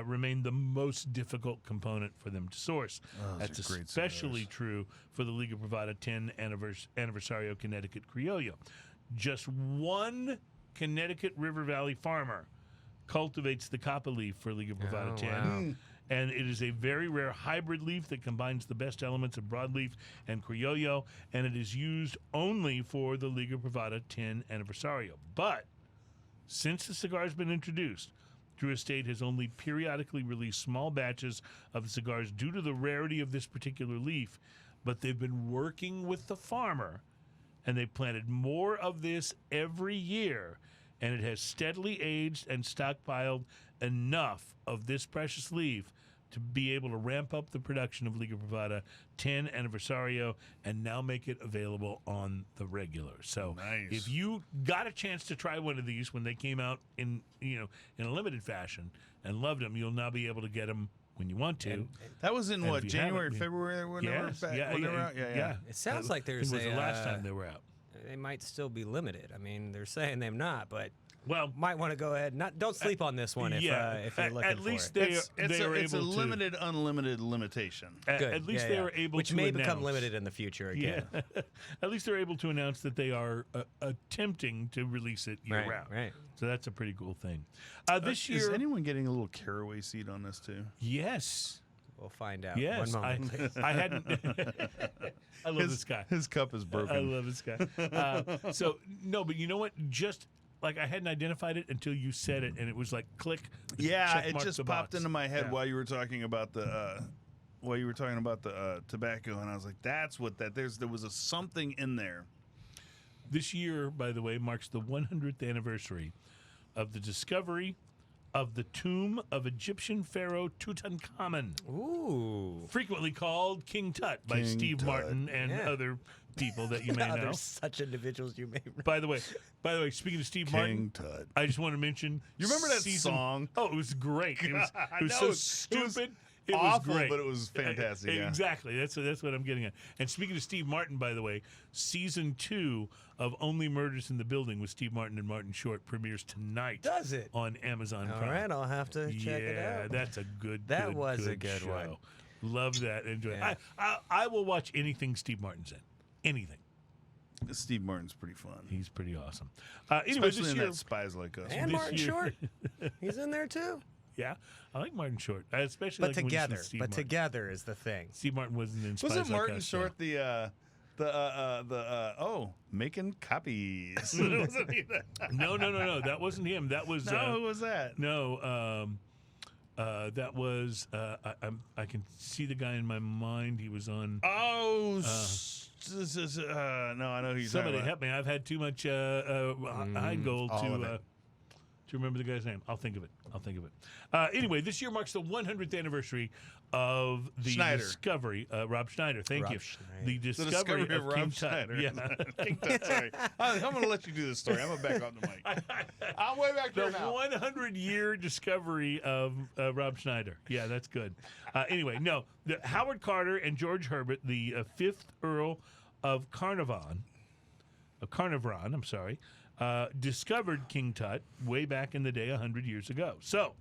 remain the most difficult component for them to source. That's are great especially cigars. true for the Liga Privada 10 Aniversario Connecticut Criollo. Just one Connecticut River Valley farmer cultivates the copper leaf for Liga Privada Oh, 10. wow. And it is a very rare hybrid leaf that combines the best elements of broadleaf and Criollo, and it is used only for the Liga Privada 10 Aniversario. But since the cigar has been introduced, Drew Estate has only periodically released small batches of the cigars due to the rarity of this particular leaf, but they've been working with the farmer, and they've planted more of this every year, and it has steadily aged and stockpiled enough of this precious leaf to be able to ramp up the production of Liga Privada 10 Anniversario and now make it available on the regular. So Nice. if you got a chance to try one of these when they came out in a limited fashion and loved them, you'll now be able to get them when you want to. That was in And what, if you January, haven't- February, when they were Yes, back, yeah, when they were yeah, out? Yeah, yeah. It sounds like I think there's it was a, the last time they were out. They might still be limited. I mean, they're saying they're not, but Well, might want to go ahead. Don't sleep on this one if if you're looking at least for it. they are It's a able to. limited, unlimited limitation. At Good. least Yeah, they yeah. were able Which to may become announce- limited in the future again. Yeah, at least they're able to announce that they are attempting to release it year Right, round. right. So that's a pretty cool thing. This Is year, anyone getting a little caraway seed on this too? yes, We'll find out. yes, One moment, please. I hadn't. I love this guy. His cup is broken. I love this guy. So no, but you know what? Just like I hadn't identified it until you said it, and it was like click. Yeah, check it mark just the popped box. into my head Yeah. while you were talking about the tobacco, and I was like, "That's what that." There was something in there. This year, by the way, marks the 100th anniversary of the discovery of the tomb of Egyptian pharaoh Tutankhamun, Ooh. frequently called King Tut by King Steve Tut. Martin and Yeah. other people that you may know. There's such individuals you may. By the way, speaking of Steve Martin, Tut. I just want to mention. You remember that season- song? Oh, it was great. It was, I it was know, so it was stupid. It awful, was great. but it was fantastic, yeah. Exactly. That's what I'm getting at. And speaking of Steve Martin, by the way, season 2 of Only Murders in the Building with Steve Martin and Martin Short premieres tonight. Does it? On Amazon All Prime. right, I'll have to check it out. That's a good. That good, was a good good show. one. Love that. Enjoy. Yeah. It. I will watch anything Steve Martin's in. Anything. Steve Martin's pretty fun. He's pretty awesome. Anyway, Especially this in year, that Spies Like Us. And This Martin year- Short, he's in there too. yeah, I like Martin Short. I especially But like when you see together, Steve but Martin. together is the thing. Steve Martin wasn't in. Spies Wasn't Like Martin Us, Short so. making copies? Wasn't he that? No. That wasn't him. That was No, who was that? no. That was. I can see the guy in my mind. He was on. Oh, no, I know who you're talking Somebody about. help me. I've had too much high gold all of it. to remember the guy's name. I'll think of it. Anyway, this year marks the 100th anniversary of the Schneider. discovery. Rob Schneider. Thank Rob you. Schneider. The The discovery, discovery of King Rob Tut. Schneider. Yeah. King Tut, sorry. I'm going to let you do this story. I'm going to back up the mic. I'm way back The there now. 100-year discovery of Rob Schneider. Yeah, that's good. Anyway, no. Howard Carter and George Herbert, the 5th Earl of Carnarvon, discovered King Tut way back in the day 100 years ago. So,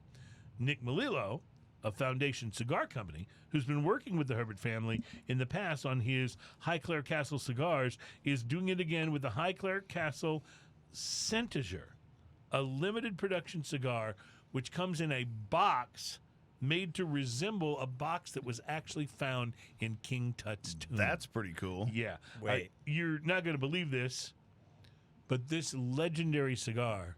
Nick Melillo of Foundation Cigar Company, who's been working with the Herbert family in the past on his Highclere Castle cigars, is doing it again with the Highclere Castle Centager, a limited production cigar which comes in a box made to resemble a box that was actually found in King Tut's tomb. That's pretty cool. Yeah. Wait. You're not going to believe this, but this legendary cigar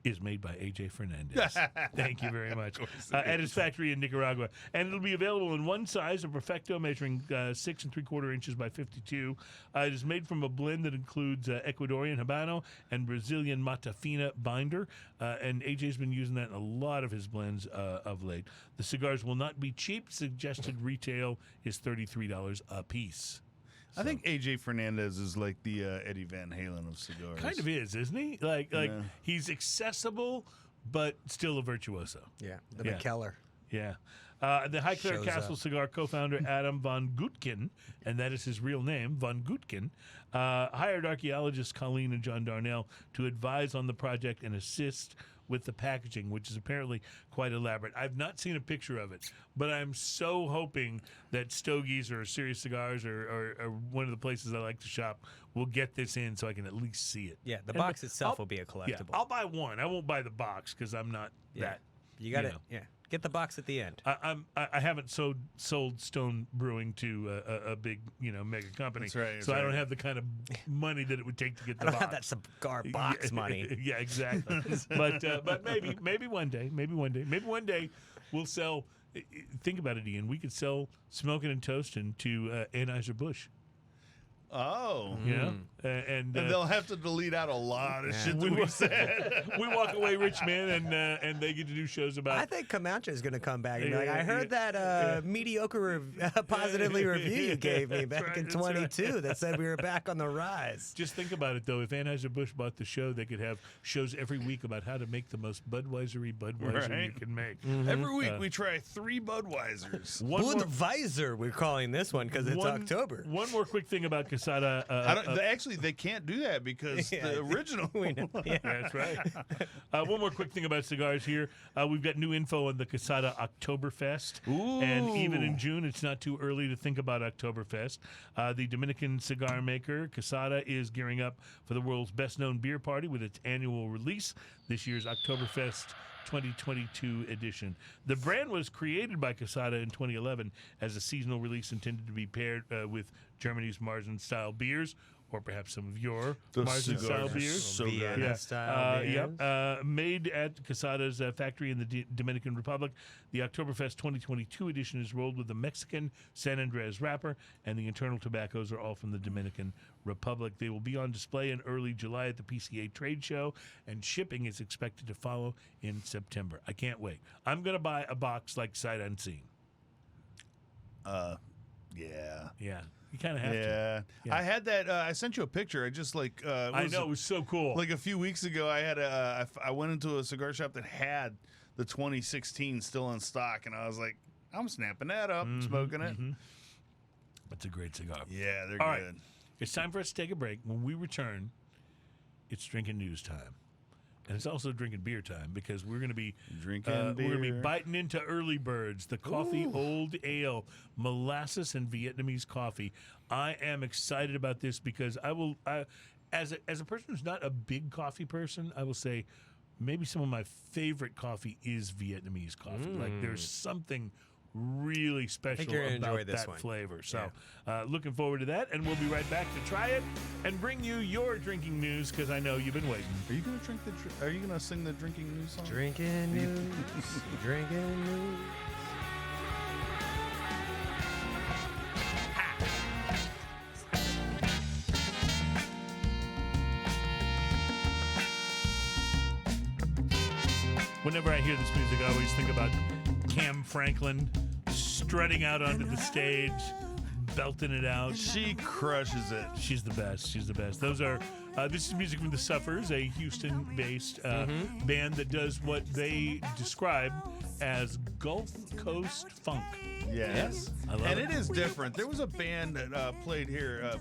is made by AJ Fernandez. Thank you very much. At his factory in Nicaragua. And it'll be available in one size, a Perfecto measuring 6 3/4 inches by 52. It is made from a blend that includes Ecuadorian Habano and Brazilian Mata Fina binder. And AJ's been using that in a lot of his blends of late. The cigars will not be cheap. Suggested retail is $33 a piece. I think AJ Fernandez is like the Eddie Van Halen of cigars. Kind of is, isn't he? Like Yeah. he's accessible, but still a virtuoso. Yeah, the Yeah. McKellar. Yeah. The Highclere Shows Castle up. cigar co-founder Adam von Gutkin, and that is his real name, von Gutkin, hired archaeologists Colleen and John Darnell to advise on the project and assist with the packaging, which is apparently quite elaborate. I've not seen a picture of it, but I'm so hoping that Stogie's or Serious Cigars or one of the places I like to shop will get this in so I can at least see it. Yeah, the And box itself I'll- will be a Yeah, collectible. I'll buy one. I won't buy the box because I'm not that. You got you it. know. Yeah, get the box at the end. I haven't sold Stone Brewing to a big mega company. That's right, that's so I don't right. have the kind of money that it would take to get I the don't have that box. cigar box money. Yeah, exactly. but maybe one day we'll sell. Think about it, Ian. We could sell Smoking and Toasting to Anheuser-Busch. Oh. Yeah. And they'll have to delete out a lot of shit that we've said. we walk away rich men, and they get to do shows about. I think Comanche is going to come back and be like, I heard that mediocre positively review you gave me back in 22 that said we were back on the rise. Just think about it, though. If Anheuser-Busch bought the show, they could have shows every week about how to make the most Budweiser you can make. Every week we try 3 Budweisers. Budweiser, we're calling this one because it's October. One more quick thing about Casada. Actually, they can't do that because the original. That's right. One more quick thing about cigars here. We've got new info on the Casada Oktoberfest. Ooh. And even in June, it's not too early to think about Oktoberfest. The Dominican cigar maker, Casada, is gearing up for the world's best-known beer party with its annual release, this year's Oktoberfest 2022 edition. The brand was created by Casada in 2011 as a seasonal release intended to be paired with Germany's Marzen-style beers, or perhaps some of your Marzen-style beers. So good. Vienna-style beers. Made at Casada's factory in the Dominican Republic, the Oktoberfest 2022 edition is rolled with the Mexican San Andres wrapper, and the internal tobaccos are all from the Dominican Republic. They will be on display in early July at the PCA trade show, and shipping is expected to follow in September. I can't wait. I'm going to buy a box like sight unseen. Yeah. Yeah. You kind of have to. Yeah. I had that. I sent you a picture. I just like. I know, it was so cool. Like a few weeks ago, I had I went into a cigar shop that had the 2016 still in stock, and I was like, I'm snapping that up, smoking it. That's a great cigar. Yeah, they're All good. right. It's time for us to take a break. When we return, it's drinking news time. And it's also drinking beer time because we're going to be Drinking We're going to be beer. biting into early birds, the coffee old ale, molasses and Vietnamese coffee. I am excited about this because as a person who's not a big coffee person, I will say maybe some of my favorite coffee is Vietnamese coffee. Like there's something really special you're gonna about enjoy this that one. flavor. So looking forward to that, and we'll be right back to try it and bring you your drinking news because I know you've been waiting. Are you gonna drink the? Are you gonna sing the drinking news song? Drinking news, drinking news. Whenever I hear this music, I always think about Cam Franklin strutting out onto the stage, belting it out. She crushes it. She's the best. She's the best. Those are. This is music from the Suffers, a Houston-based band that does what they describe as Gulf Coast funk. Yes. I love and it. it is different. There was a band that played here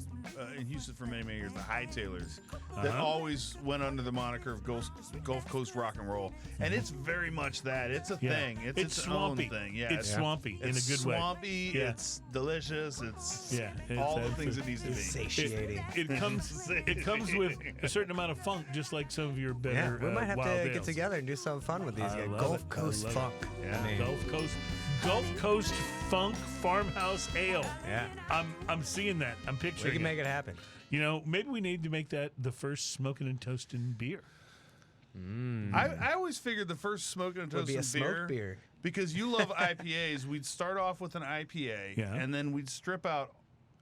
in Houston for many, many years, the Hightailers, that always went under the moniker of Gulf Coast rock and roll. And it's very much that. It's a thing. It's its swampy. own thing. Yeah, It's swampy in a it's good way. swampy. Yeah. It's delicious. It's Yeah, all the it's things it needs to be. Satiating. It comes with a certain amount of funk, just like some of your Yeah, better we might have wild to ales. get together and do something fun with these I guys. love Gulf it. I Coast love it. funk. Yeah. I mean, Gulf Coast Funk Farmhouse Ale. Yeah. I'm seeing that. I'm We picturing can it. make it happen. You know, maybe we need to make that the first smoking and toasting beer. I always figured the first smoking and Would be toasting a smoked beer. because you love IPAs. We'd start off with an IPA, Yeah. and then we'd strip out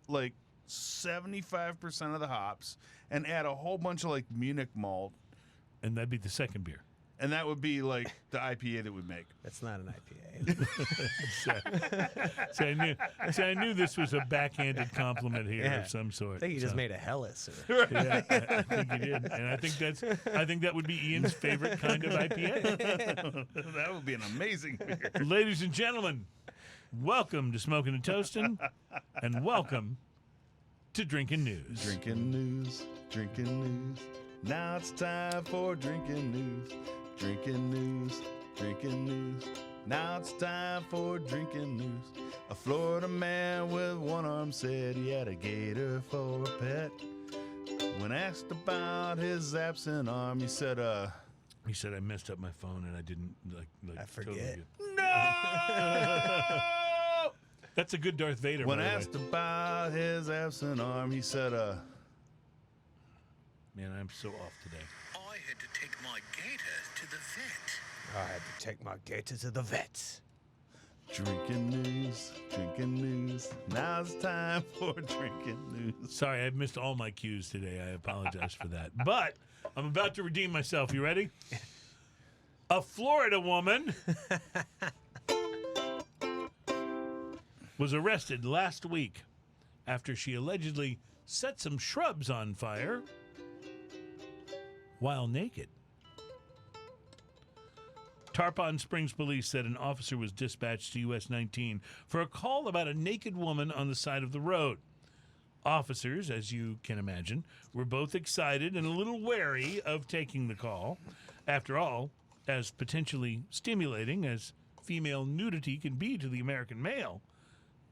like 75% of the hops and add a whole bunch of like Munich malt, And that'd be the second beer. and that would be like the IPA that we make. That's not an IPA. See, I knew this was a backhanded compliment here Yeah. of some sort. I think you just So, made a Hellas. Or, yeah, I think you did, and I think that would be Ian's favorite kind of IPA. That would be an amazing beer. Ladies and gentlemen, welcome to Smoking and Toasting, and welcome to Drinking News. Drinking news, drinking news. Now it's time for drinking news. Drinking news, drinking news. Now it's time for drinking news. A Florida man with one arm said he had a gator for a pet. When asked about his absent arm, he said, He said I messed up my phone and I didn't like. I totally forget. did. no! That's a good Darth Vader. When by the way. asked about his absent arm, he said, Man, I'm so off today. I had to take my gator to the vet. I had to take my gator to the vet. Drinking news, drinking news. Now it's time for drinking news. Sorry, I've missed all my cues today. I apologize for that. But I'm about to redeem myself. You ready? A Florida woman was arrested last week after she allegedly set some shrubs on fire while naked. Tarpon Springs police said an officer was dispatched to US 19 for a call about a naked woman on the side of the road. Officers, as you can imagine, were both excited and a little wary of taking the call. After all, as potentially stimulating as female nudity can be to the American male,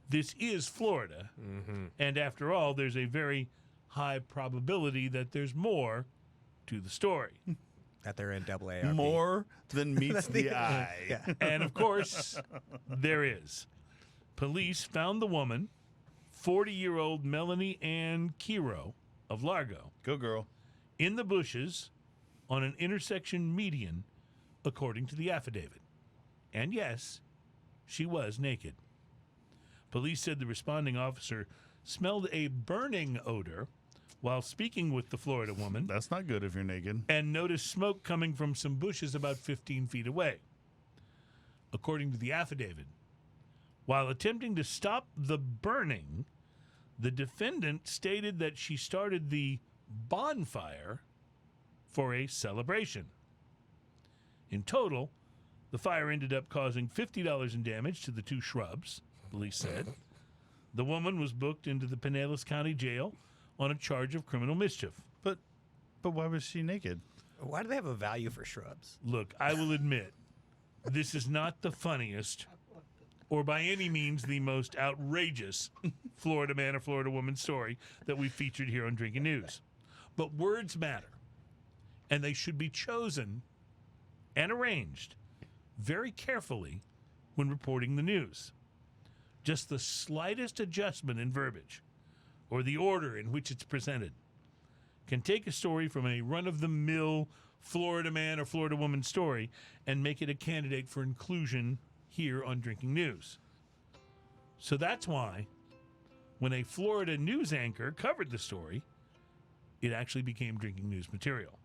this is Florida. Mm-hmm. And after all, there's a very high probability that there's more to the story. That they're in AARP. More than meets the eye. Yeah. And of course, there is. Police found the woman, 40-year-old Melanie Ann Kiro of Largo, Go, girl. in the bushes on an intersection median, according to the affidavit. And yes, she was naked. Police said the responding officer smelled a burning odor while speaking with the Florida woman That's not good if you're naked. and noticed smoke coming from some bushes about 15 feet away. According to the affidavit, while attempting to stop the burning, the defendant stated that she started the bonfire for a celebration. In total, the fire ended up causing $50 in damage to the two shrubs, police said. The woman was booked into the Pinellas County Jail on a charge of criminal mischief. But why was she naked? Why do they have a value for shrubs? Look, I will admit, this is not the funniest or by any means the most outrageous Florida man or Florida woman story that we featured here on Drinking News. But words matter, and they should be chosen and arranged very carefully when reporting the news. Just the slightest adjustment in verbiage or the order in which it's presented can take a story from a run-of-the-mill Florida man or Florida woman story and make it a candidate for inclusion here on Drinking News. So that's why when a Florida news anchor covered the story, it actually became Drinking News material.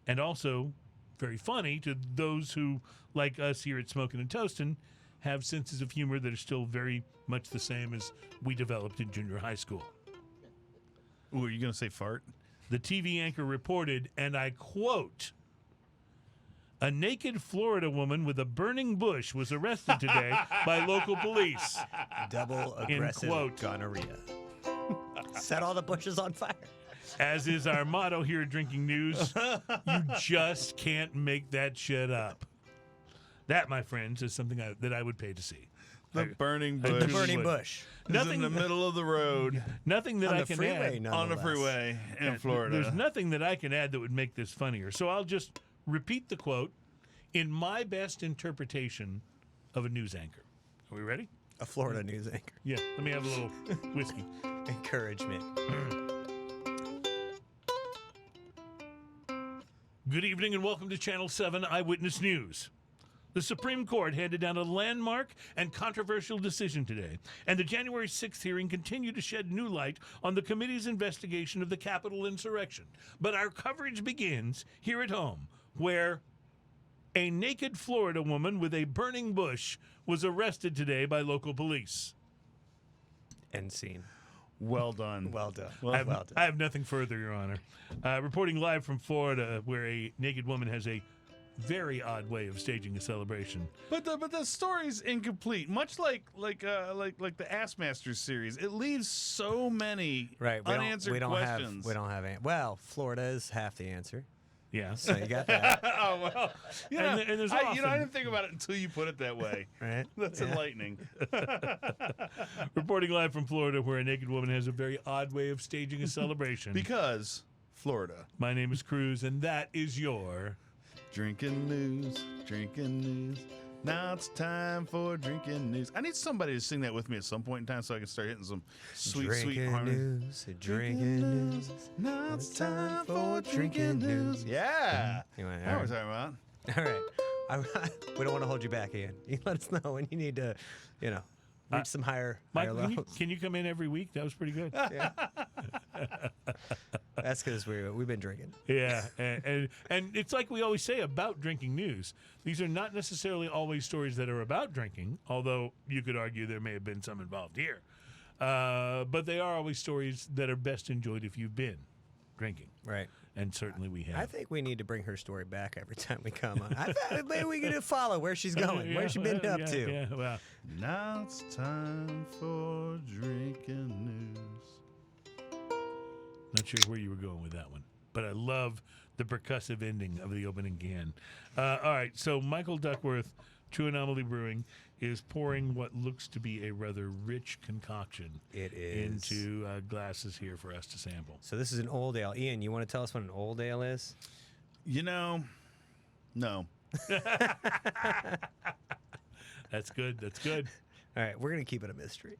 And also very funny to those who, like us here at Smokin' and Toastin', have senses of humor that are still very much the same as we developed in junior high school. Ooh, are you going to say fart? The TV anchor reported, and I quote, "A naked Florida woman with a burning bush was arrested today by local police." Double aggressive quote. gonorrhea. Set all the bushes on fire. As is our motto here at Drinking News, you just can't make that shit up. That, my friends, is something that I would pay to see. The burning bush. The burning bush. Is in the middle of the road Nothing that On I the can freeway, add. on the nonetheless. freeway in Florida. There's nothing that I can add that would make this funnier. So I'll just repeat the quote in my best interpretation of a news anchor. Are we ready? A Florida news anchor. Yeah. Let me have a little whiskey. Encouragement. Good evening and welcome to Channel 7 Eyewitness News. The Supreme Court handed down a landmark and controversial decision today, and the January 6th hearing continued to shed new light on the committee's investigation of the Capitol insurrection. But our coverage begins here at home, where a naked Florida woman with a burning bush was arrested today by local police. End scene. Well done. Well done. I have nothing further, Your Honor. Reporting live from Florida, where a naked woman has a very odd way of staging a celebration. But the story's incomplete. Much like the Ass Masters series, it leaves so many unanswered questions. Well, Florida is half the answer. Yeah. So you got that. Oh well, And there's I often- didn't think about it until you put it that way. Right? That's enlightening. Reporting live from Florida, where a naked woman has a very odd way of staging a celebration. Because Florida. My name is Cruz, and that is your Drinking news, drinking news. Now it's time for drinking news. I need somebody to sing that with me at some point in time so I can start hitting some sweet harmony. Drinking news. Now it's time for drinking news. Yeah. You want- That's what we're talking about. All right. We don't want to hold you back, Ian. You let us know when you need to, reach some higher Mike, levels. can you come in every week? That was pretty good. Yeah. That's because we've been drinking. Yeah, and it's like we always say about drinking news. These are not necessarily always stories that are about drinking, although you could argue there may have been some involved here. But they are always stories that are best enjoyed if you've been drinking. Right. And certainly we have. I think we need to bring her story back every time we come on. I thought maybe we could follow where she's going, where she's been up to. Yeah, well, Now it's time for drinking news. not sure where you were going with that one, but I love the percussive ending of the opening can. All right, so Michael Duckworth, True Anomaly Brewing, is pouring what looks to be a rather rich concoction It is. into glasses here for us to sample. So this is an old ale. Ian, you want to tell us what an old ale is? No. That's good. That's good. All right, we're going to keep it a mystery.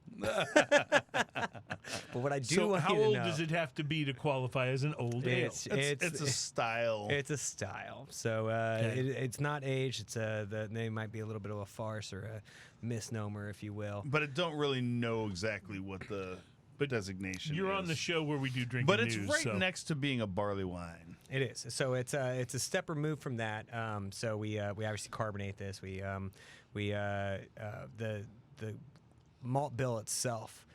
But what I do So want how you to old know, does it have to be to qualify as an old ale? It's a style. It's a style. So it's not aged. It's the name might be a little bit of a farce or a misnomer, if you will. But I don't really know exactly what the designation You're is. on the show where we do drinking But it's news. right so. next to being a barley wine. It is. So it's a step removed from that. So we obviously carbonate this. The malt bill itself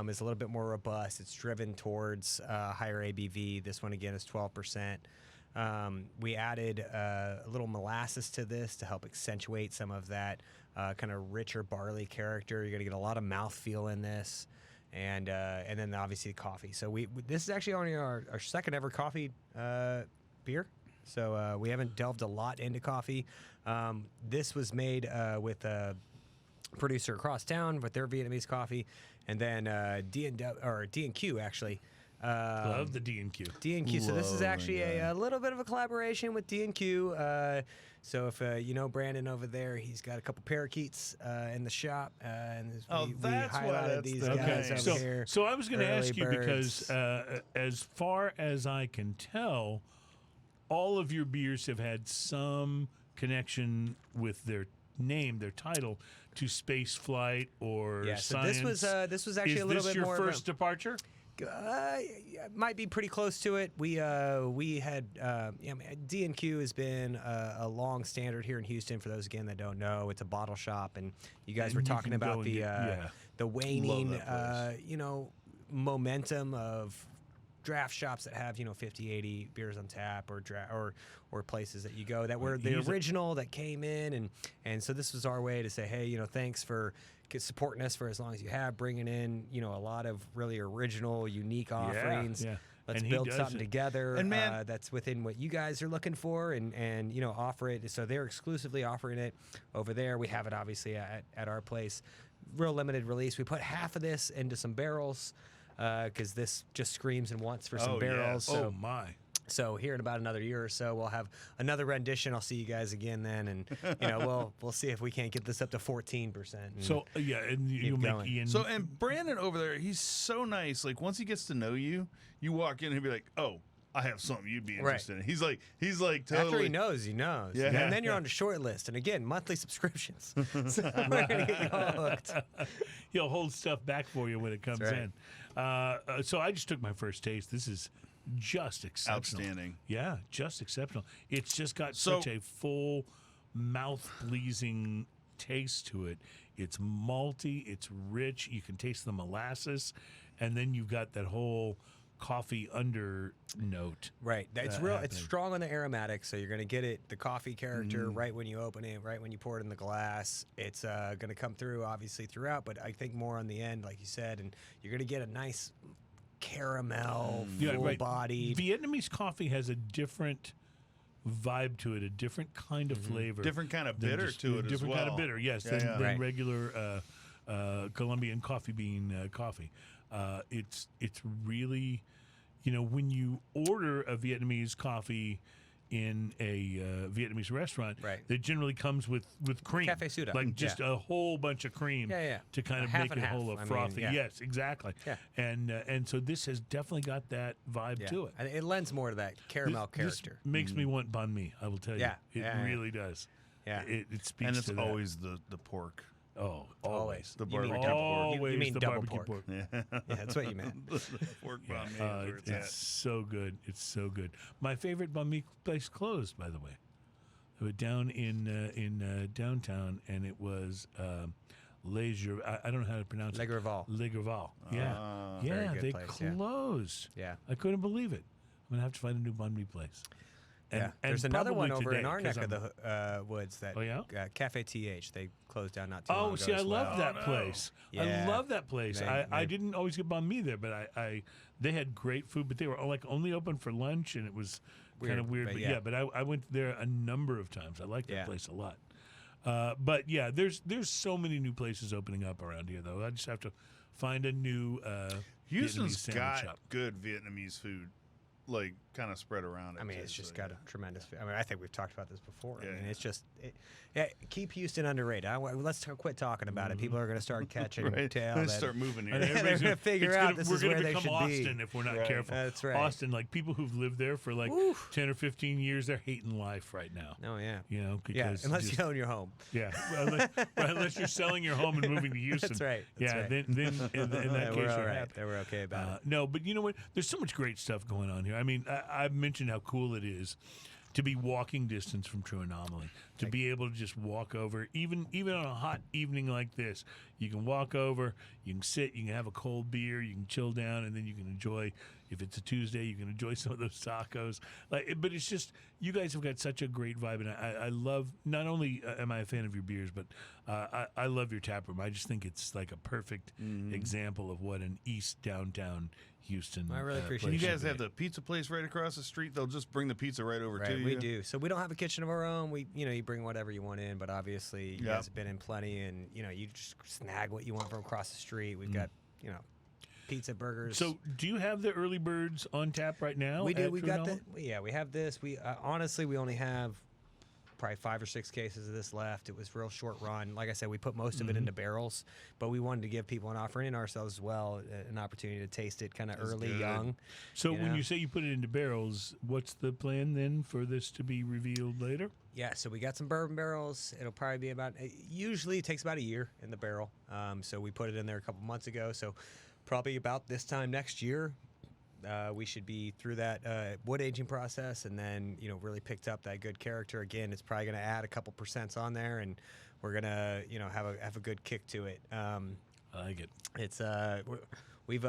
is a little bit more robust. It's driven towards higher ABV. This one again is 12%. We added a little molasses to this to help accentuate some of that kind of richer barley character. You're going to get a lot of mouthfeel in this. And then obviously coffee. So this is actually only our second ever coffee beer. So we haven't delved a lot into coffee. This was made with a producer across town with their Vietnamese coffee, and then D&Q actually. Love the D&Q. D&Q. So this is actually Loving a little bit of a collaboration with D&Q. So if you know Brandon over there, he's got a couple parakeets in the shop, and we that's why highlighted that's these the guys name. over here. So I was going to Early ask you birds. because as far as I can tell, all of your beers have had some connection with their name, their title, to space flight or So science. this was actually Is a little this bit your more first departure? might be pretty close to it. We had D&Q has been a long standard here in Houston. For those again that don't know, it's a bottle shop, and you guys And were you talking can go about and the get- the waning that place. momentum of draft shops that have 50, 80 beers on tap, or places that you go that were the original that came in, and so this was our way to say, hey, thanks for supporting us for as long as you have, bringing in a lot of really original, unique offerings. yeah. Let's And he build does something it. together And man- that's within what you guys are looking for, and offer it. So they're exclusively offering it over there. We have it obviously at our place. Real limited release. We put half of this into some barrels because this just screams and wants for some Oh, yeah. barrels. So Oh my! so here in about another year or so, we'll have another rendition. I'll see you guys again then, and we'll see if we can't get this up to 14%. So yeah, and you'll make going. Ian. So, and Brandon over there, he's so nice. Like, once he gets to know you, you walk in and he'll be like, oh, I have something you'd be interested in. He's like totally. after he knows, he knows. Yeah. And then you're on the short list. And again, monthly subscriptions. So we're going to get you all hooked. He'll hold stuff back for you when it comes right. in. So I just took my first taste. This is just exceptional. Outstanding. Yeah, just exceptional. It's just got So- such a full, mouth-pleasing taste to it. It's malty. It's rich. You can taste the molasses, and then you've got that whole coffee under note. Right. It's that real. happening. It's strong on the aromatics, so you're going to get it, the coffee character, right when you open it, right when you pour it in the glass. It's going to come through, obviously, throughout, but I think more on the end, like you said, and you're going to get a nice caramel, full-bodied. Vietnamese coffee has a different vibe to it, a different kind of flavor. Different kind of than bitter just- to it as different kind of well. bitter, yes, Yeah, than, yeah. than Right. regular Colombian coffee bean coffee. It's really, when you order a Vietnamese coffee in a Vietnamese restaurant, Right. that generally comes with cream, Cafe soda. like just a whole bunch of cream, Yeah, yeah. to kind of Half make and it half. whole I mean, frothy. yeah. Yes, exactly. Yeah. And so this has definitely got that vibe Yeah. to it. It lends more to that caramel This character. makes me want banh mi. I will tell you, Yeah, it yeah, yeah. really does. Yeah. It speaks And it's to that. always the pork. Oh, always. The You mean barbecue double- pork. Always you mean the double barbecue pork. pork. Yeah. Yeah, that's what you meant. Pork banh mi is where it's It's so good. It's so good. My favorite banh mi place closed, by the way. It was down in downtown, and it was Leisure. I don't know how to pronounce Le it. Graval. Le Graval. Yeah, Very yeah. good They place, yeah. closed. Yeah. I couldn't believe it. I'm gonna have to find a new banh mi place. Yeah, there's another one probably over in today, our neck 'cause of I'm- the woods that Oh, yeah? Cafe TH. They closed down not too long Oh, ago. see, I as love well. that no. place. I Yeah. love that place. I They- didn't always get banh mi there, but they had great food, but they were like only open for lunch, and it was kind of weird. but But yeah. yeah, but I went there a number of times. I like that Yeah. place a lot. But yeah, there's so many new places opening up around here, though. I just have to find a new Houston's Vietnamese sandwich got shop. good Vietnamese food, like kind of spread around. I mean, too, it's just so, got yeah. a tremendous. I mean, I think we've talked about this before. I Yeah, mean, yeah. it's just keep Houston underrated. Let's quit talking about it. People are going to start catching Right. tail. Let's that- start moving And here. they're everybody's gonna figure out this we're is gonna where they become should be. Austin if we're not Right. careful. That's right. Austin, like people who've lived there for like Oof. 10 or 15 years, they're hating life right now. Oh yeah. You know, Yeah, because unless just- you own your home. Yeah, unless you're selling your home and moving to Houston. That's right. That's Yeah, right. then in that Yeah, case we're all you're right. happy. We're okay about it. No, but you know what? There's so much great stuff going on here. I mean, I've mentioned how cool it is to be walking distance from True Anomaly, to be able to just walk over, even on a hot evening like this. You can walk over, you can sit, you can have a cold beer, you can chill down, and then you can enjoy. If it's a Tuesday, you can enjoy some of those tacos. But it's just you guys have got such a great vibe, and I love. Not only am I a fan of your beers, but I love your tap room. I just think it's like a perfect example of what an East downtown Houston. I really appreciate And you place guys should have be. the pizza place right across the street. They'll just bring the pizza right over to Right, you. we do. So we don't have a kitchen of our own. You bring whatever you want in, but obviously you Yep. guys have been in plenty, and you just snag what you want from across the street. We've got pizza, burgers. So, do you have the early birds on tap right now? we do. at We've True got Anomaly? we have this. We honestly we only have probably 5 or 6 cases of this left. It was real short run. Like I said, we put most of it into barrels, but we wanted to give people an offering and ourselves as well an opportunity to taste it kind of early, good. young. So, when know? you say you put it into barrels, what's the plan then for this to be revealed later? Yeah, so we got some bourbon barrels. It'll probably be usually it takes about a year in the barrel. So we put it in there a couple months ago. So probably about this time next year, we should be through that wood aging process, and then really picked up that good character. Again, it's probably going to add a couple percents on there, and we're gonna have a good kick to it. I like it. It's we've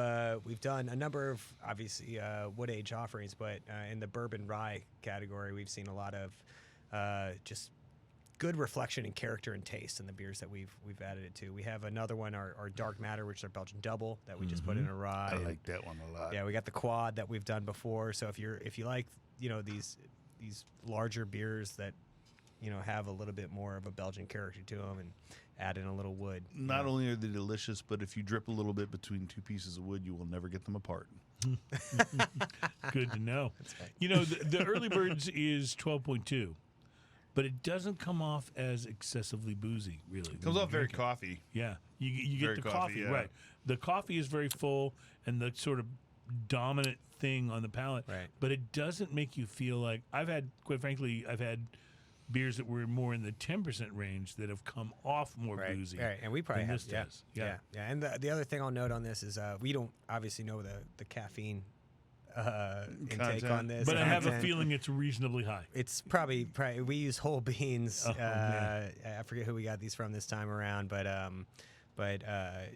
done a number of obviously wood age offerings, but in the bourbon rye category, we've seen a lot of just good reflection in character and taste in the beers that we've added it to. We have another one, our Dark Matter, which is our Belgian double that we just put in a rye. I and- like that one a lot. yeah, we got the quad that we've done before. So if you like these larger beers that have a little bit more of a Belgian character to them, and add in a little wood. Not only are they delicious, but if you drip a little bit between 2 pieces of wood, you will never get them apart. Good to know. The early birds is 12.2, but it doesn't come off as excessively boozy, really. Comes off very coffee. Yeah, you get Very the coffee, coffee, yeah. right. The coffee is very full and the sort of dominant thing on the palate, Right. but it doesn't make you feel like quite frankly, I've had beers that were more in the 10% range that have come off more Right, boozy. right, and we probably than have this yeah, does. yeah. And the other thing I'll note on this is we don't obviously know the caffeine intake Content. on this, But I have a content. feeling it's reasonably high. It's probably we use whole beans. Oh, man. I forget who we got these from this time around, but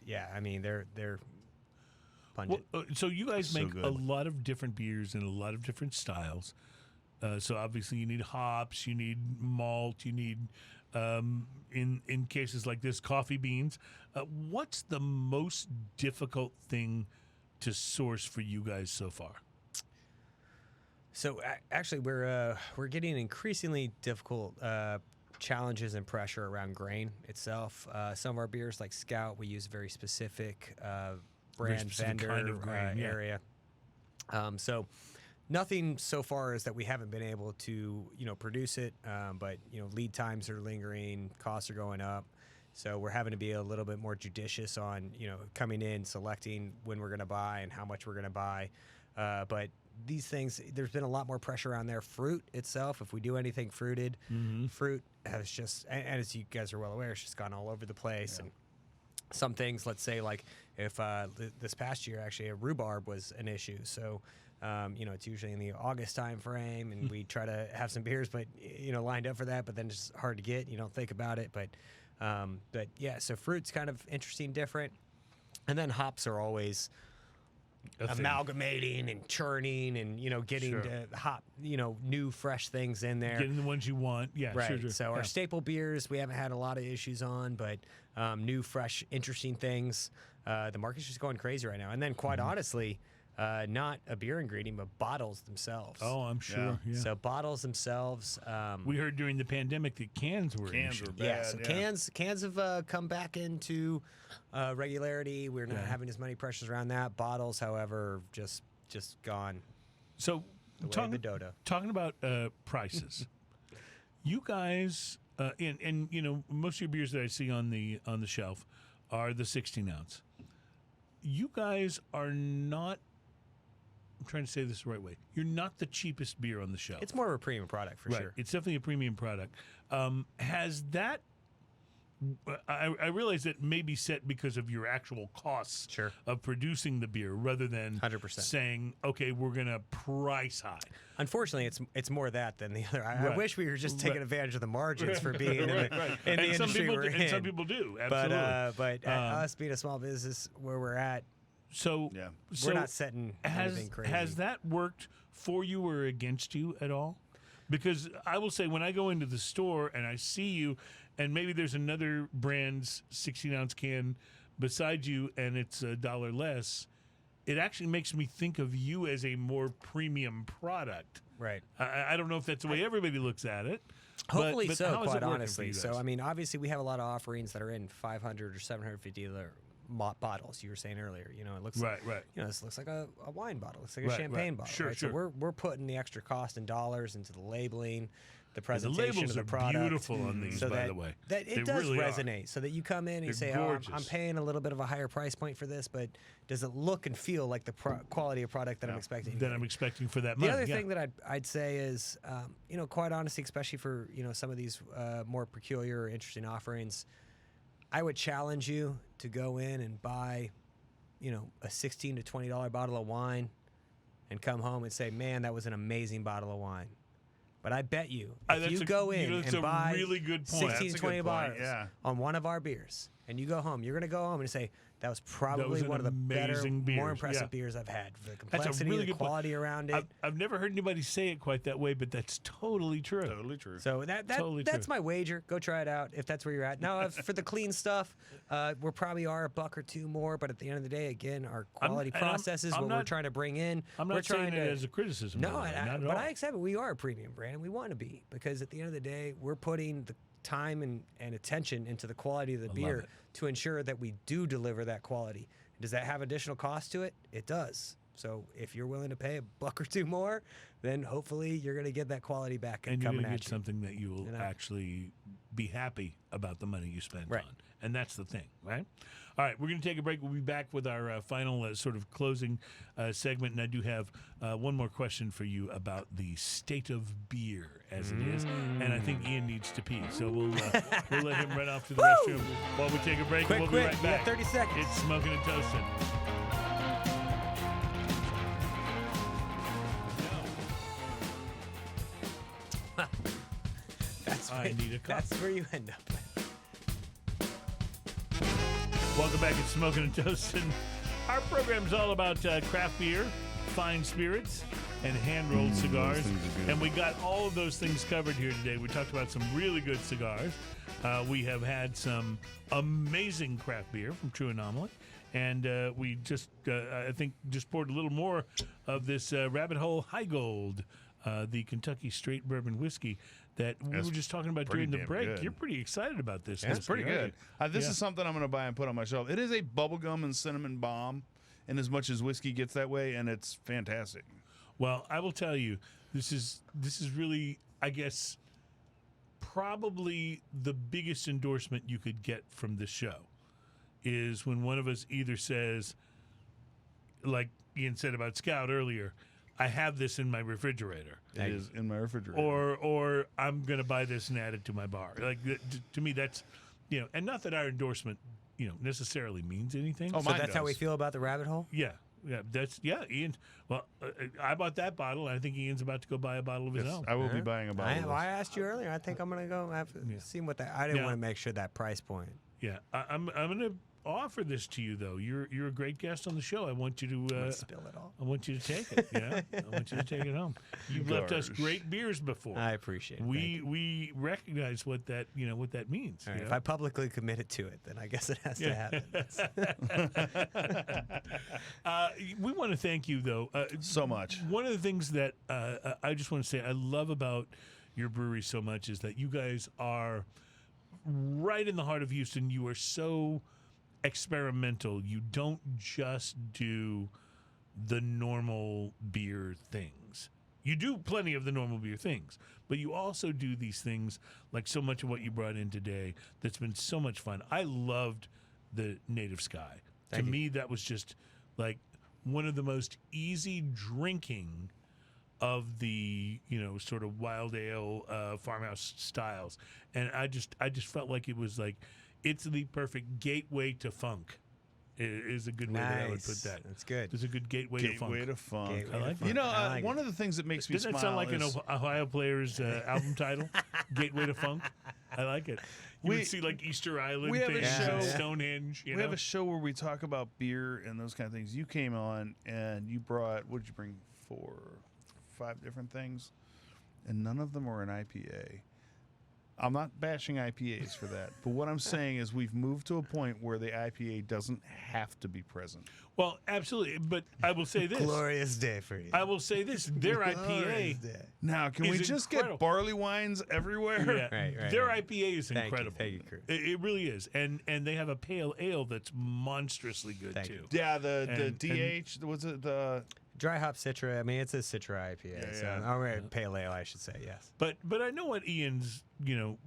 yeah, I mean they're pungent. Well, so you guys So make good. a lot of different beers in a lot of different styles. So obviously you need hops, you need malt, you need in cases like this coffee beans. What's the most difficult thing to source for you guys so far? So actually, we're getting increasingly difficult challenges and pressure around grain itself. Some of our beers, like Scout, we use very specific brand specific vendor kind of grain, yeah. area. So nothing so far is that we haven't been able to produce it, but lead times are lingering, costs are going up. So we're having to be a little bit more judicious on coming in, selecting when we're going to buy and how much we're going to buy. But these things, there's been a lot more pressure on their fruit itself. If we do anything fruited, fruit has just, and as you guys are well aware, it's just gone all over the place. And some things, let's say, like if this past year, actually, a rhubarb was an issue. So, it's usually in the August time frame, and we try to have some beers, but lined up for that. But then it's hard to get. You don't think about it, but yeah. So fruit's kind of interesting, different, and then hops are always amalgamating and churning and getting the hop new fresh things in there, getting the ones you want. Right. Sure. So our staple beers we haven't had a lot of issues on, but new fresh interesting things, the market's just going crazy right now. And then quite honestly, not a beer ingredient, but bottles themselves. Oh, I'm sure. Yeah. So bottles themselves. We heard during the pandemic that cans were an issue. bad. So cans have come back into regularity. We're not having as many pressures around that. Bottles, however, just gone. So The way of the dodo. talking about prices, you guys, and most of your beers that I see on the shelf are the 16 ounce. You guys are not. I'm trying to say this the right way. You're not the cheapest beer on the shelf. It's more of a premium product for sure. It's definitely a premium product. Has that? I realize that may be set because of your actual costs of producing the beer, rather than 100%. saying, okay, we're going to price high. Unfortunately, it's more that than the other. I wish we were just taking advantage of the margins for being in the industry we're in. And some people do, absolutely. But us being a small business where we're at, so we're not setting anything crazy. Has that worked for you or against you at all? Because I will say, when I go into the store and I see you, and maybe there's another brand's 16-ounce can beside you, and it's $1 less, it actually makes me think of you as a more premium product. Right. I don't know if that's the way everybody looks at it. Hopefully but so, how is quite it working for honestly. you guys? So, I mean, obviously, we have a lot of offerings that are in 500 or 750 bottles. You were saying earlier, it looks right. This looks like a wine bottle. It looks like a champagne bottle. Sure. So we're putting the extra cost in dollars into the labeling, the The presentation labels of the are product. beautiful on these, So by the way. That They it does really are. resonate, so that you come in and you They're say, gorgeous. I'm paying a little bit of a higher price point for this, but does it look and feel like the quality of product that I'm expecting? That I'm expecting for that The money. other thing that I'd say is, quite honestly, especially for some of these more peculiar or interesting offerings, I would challenge you to go in and buy, a $16 to $20 bottle of wine, and come home and say, "Man, that was an amazing bottle of wine." But I bet you, if you go in and buy really good point. 16 to 20 bottles yeah. on one of our beers, and you go home, you're going to go home and say, that was probably an one of the better, amazing beers. more impressive Yeah. beers I've had. For the That's a complexity, really the good point. quality around it. I've never heard anybody say it quite that way, but that's totally true. Totally true. So Totally that's true. my wager. Go try it out if that's where you're at. Now, for the clean stuff, we probably are $1 or $2 more, but at the end of the day, again, our quality processes, I'm what we're trying to bring in. I'm we're not saying trying it to, as a criticism. No, by the way, not at but all. I accept it. We are a premium brand, and we want to be, because at the end of the day, we're putting the time and attention into the quality of the beer it. to ensure that we do deliver that quality. Does that have additional cost to it? It does. So if you're willing to pay $1 or $2 more, then hopefully you're going to get that quality back and you're coming going to at get you. something that you will actually be happy about the money you spend Right. on. And that's the thing, right? All right, we're going to take a break. We'll be back with our final sort of closing segment. And I do have one more question for you about the state of beer as it is. And I think Ian needs to pee. So we'll let him run off to the restroom while we take a break. Quick, We'll quick. be right You back. got 30 seconds. It's Smoking and Toasting. I need a cup. That's where you end up. Welcome back at Smoking and Toasting. Our program's all about craft beer, fine spirits, and hand-rolled cigars. things are good. And we got all of those things covered here today. We talked about some really good cigars. We have had some amazing craft beer from True Anomaly. And we just, I think, just poured a little more of this Rabbit Hole High Gold, the Kentucky Straight Bourbon Whiskey that we That's were just talking about pretty during the damn break. good. You're pretty excited about this. It's whiskey, pretty aren't good. you? This Yeah. is something I'm going to buy and put on my shelf. It is a bubblegum and cinnamon bomb, in as much as whiskey gets that way, and it's fantastic. Well, I will tell you, this is really, I guess, probably the biggest endorsement you could get from this show is when one of us either says, like Ian said about Scout earlier, I have this in my refrigerator. It is in my refrigerator. Or I'm going to buy this and add it to my bar. Like to me, that's and not that our endorsement necessarily means anything. Oh, So mine that's how we does. feel about the rabbit hole. Yeah, Ian. Well, I bought that bottle. And I think Ian's about to go buy a bottle of his own. I will be buying a bottle. I asked you earlier. I think I'm gonna go. Have see what that. I didn't want to make sure that price point. Yeah, I'm going to offer this to you though. You're a great guest on the show. I want you to Spill it all. I want you to take it. Yeah, I want you to take it home. You've left us great beers before. I appreciate it. We recognize what that what that means. All right, if I publicly committed to it, then I guess it has to happen. We want to thank you though So much. One of the things that I just want to say I love about your brewery so much is that you guys are right in the heart of Houston. You are so experimental. You don't just do the normal beer things. You do plenty of the normal beer things, but you also do these things like so much of what you brought in today that's been so much fun. I loved the Native Sky. To me, that was just like one of the most easy drinking of the sort of wild ale farmhouse styles, and I just felt like it was like it's the perfect gateway to funk. Is a good way that I would put that. That's good. It's a good gateway to funk. Gateway to funk. Gateway I like to it. funk. One of the things that makes me Doesn't smile that sound like is an Ohio Players album title? Gateway to Funk. I like it. You would see like Easter Island, we have a things, show- Stonehenge. we have a show where we talk about beer and those kind of things. You came on and you brought, what did you bring? 4 or 5 different things, and none of them were an IPA. I'm not bashing IPAs for that, but what I'm saying is we've moved to a point where the IPA doesn't have to be present. Well, absolutely. But I will say this. Glorious day for you. I will say this. Their Glorious IPA. day. Now, can we Is just incredible. get barley wines everywhere? Yeah, Right, their right. IPA is Thank you, incredible. thank you, Chris. It really is, and they have a pale ale that's monstrously good Thank too. you. Yeah, the And- DH, was it the... Dry hop Citra. I mean, it's a Citra IPA. Yeah, So, yeah. or pale ale, I should say. Yes. But I know what Ian's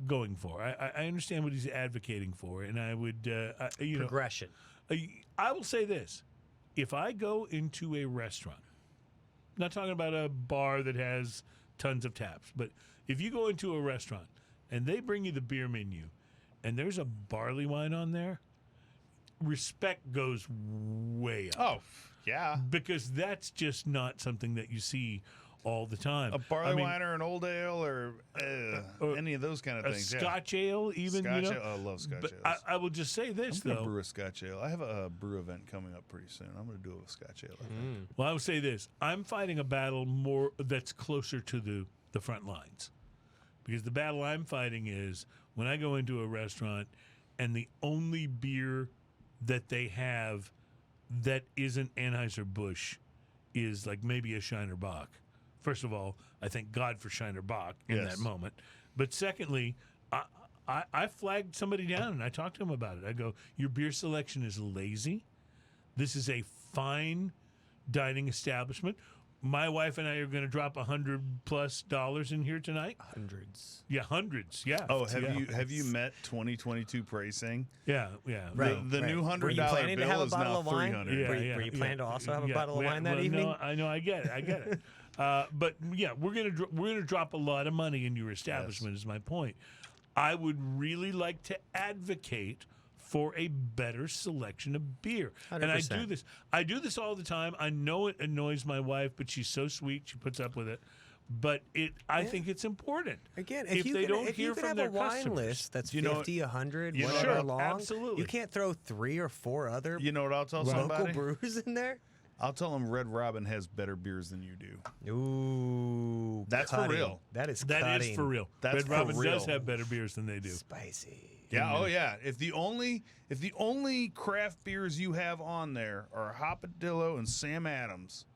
going for. I understand what he's advocating for, and I would Progression. I will say this: if I go into a restaurant, not talking about a bar that has tons of taps, but if you go into a restaurant and they bring you the beer menu, and there's a barley wine on there, respect goes way up. Oh, yeah. Because that's just not something that you see all the time. A barley I mean, wine or an old ale or any of those kind of a things. Scotch ale, even. Scotch ale. I love Scotch But ales. I will just say this I'm going to though. brew a Scotch ale. I have a brew event coming up pretty soon. I'm going to do it with Scotch ale, I think. Well, I would say this: I'm fighting a battle more that's closer to the front lines, because the battle I'm fighting is when I go into a restaurant and the only beer that they have that isn't Anheuser-Busch is like maybe a Shiner Bock. First of all, I thank God for Shiner Bock in Yes. that moment. But secondly, I flagged somebody down and I talked to him about it. I go, your beer selection is lazy. This is a fine dining establishment. My wife and I are going to drop $100+ in here tonight. Hundreds. Yeah, hundreds. Yeah. Oh, yeah. have you met 2022 pricing? Yeah. Right. The new Were you $100 planning to have bill a is bottle now of wine? $300. Were you planning to also have a bottle of wine that well, evening? No, I know, I get it. But yeah, we're gonna drop a lot of money in your establishment. Is my point. I would really like to advocate for a better selection of beer. 100%. And I do this all the time. I know it annoys my wife, but she's so sweet. She puts up with it. But I think it's important. Again, if you they can, don't if hear you can from have their a wine customers, list that's You know- 50, 100, you know- whatever Sure, long, absolutely. you can't throw 3 or 4 other You know what I'll tell local somebody? brews in there. I'll tell them Red Robin has better beers than you do. Ooh, That's for cutting. real. That is that cutting. is for real. That's Red for Robin real. does have better beers than they do. Spicy. Yeah, oh yeah. If the only craft beers you have on there are Hopadillo and Sam Adams,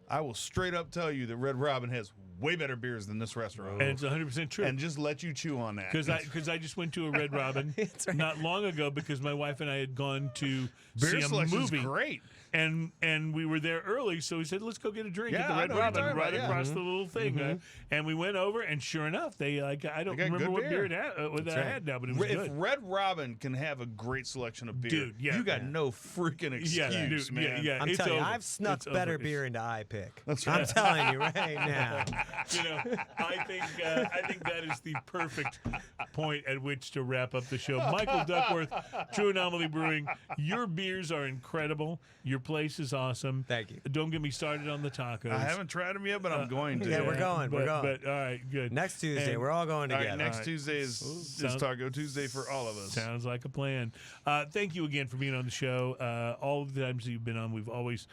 I will straight up tell you that Red Robin has way better beers than this restaurant. And it's 100% true. And just let you chew on that. Because I just went to a Red Robin That's right. not long ago because my wife and I had gone to beer see a selection's movie. great. and we were there early, so we said, let's go get a drink at the Yeah, I Red know what you're Robin talking right about, yeah. across the little thing. And we went over, and sure enough, they I don't got remember good what beer. beer it had, what I had now, but it was If good. Red Robin can have a great selection of beer, Dude, yeah. you got no freaking excuse, Yeah, dude, man. yeah. I'm It's telling you, over. I've snuck It's better over. beer into iPick. That's I'm right. telling you right now. You know, I think that is the perfect point at which to wrap up the show. Michael Duckworth, True Anomaly Brewing. Your beers are incredible. Your place is awesome. Thank you. Don't get me started on the tacos. I haven't tried them yet, but I'm going to. Yeah, we're going. But, We're going. But all right, good. Next Tuesday, And- we're all going All together. right, next right. Tuesday is Sounds- Taco Tuesday for all of us. Sounds like a plan. Thank you again for being on the show. All of the times that you've been on, we've always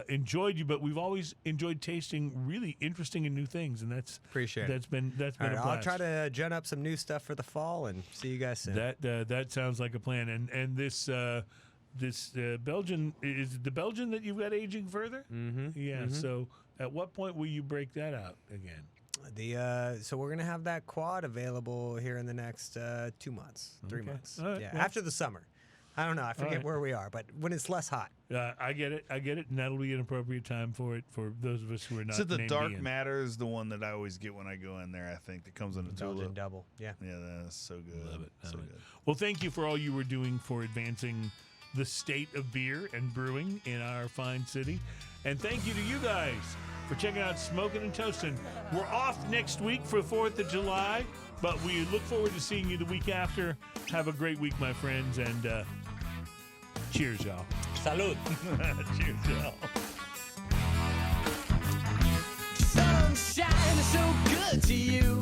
enjoyed you, but we've always enjoyed tasting really interesting and new things, and that's Appreciate it. That's been All a right, blast. I'll try to gen up some new stuff for the fall and see you guys soon. That sounds like a plan. And this Belgian, is it the Belgian that you've got aging further? Mm-hmm. Yeah. So at what point will you break that out again? So we're gonna have that quad available here in the next 2 months, 3 Okay. months. All right, Yeah, well- after the summer. I don't know. I forget right. where we are, but when it's less hot. I get it, and that'll be an appropriate time for it for those of us who are not. So the named Dark Ian. Matter is the one that I always get when I go in there. I think that comes in a Belgian tulip. double. Yeah. Yeah, that's so good. Love it. So Love it. good. Well, thank you for all you were doing for advancing the state of beer and brewing in our fine city. And thank you to you guys for checking out Smoking and Toasting. We're off next week for 4th of July, but we look forward to seeing you the week after. Have a great week, my friends, and cheers, y'all. Salud. Cheers, y'all. Sunshine is so good to you.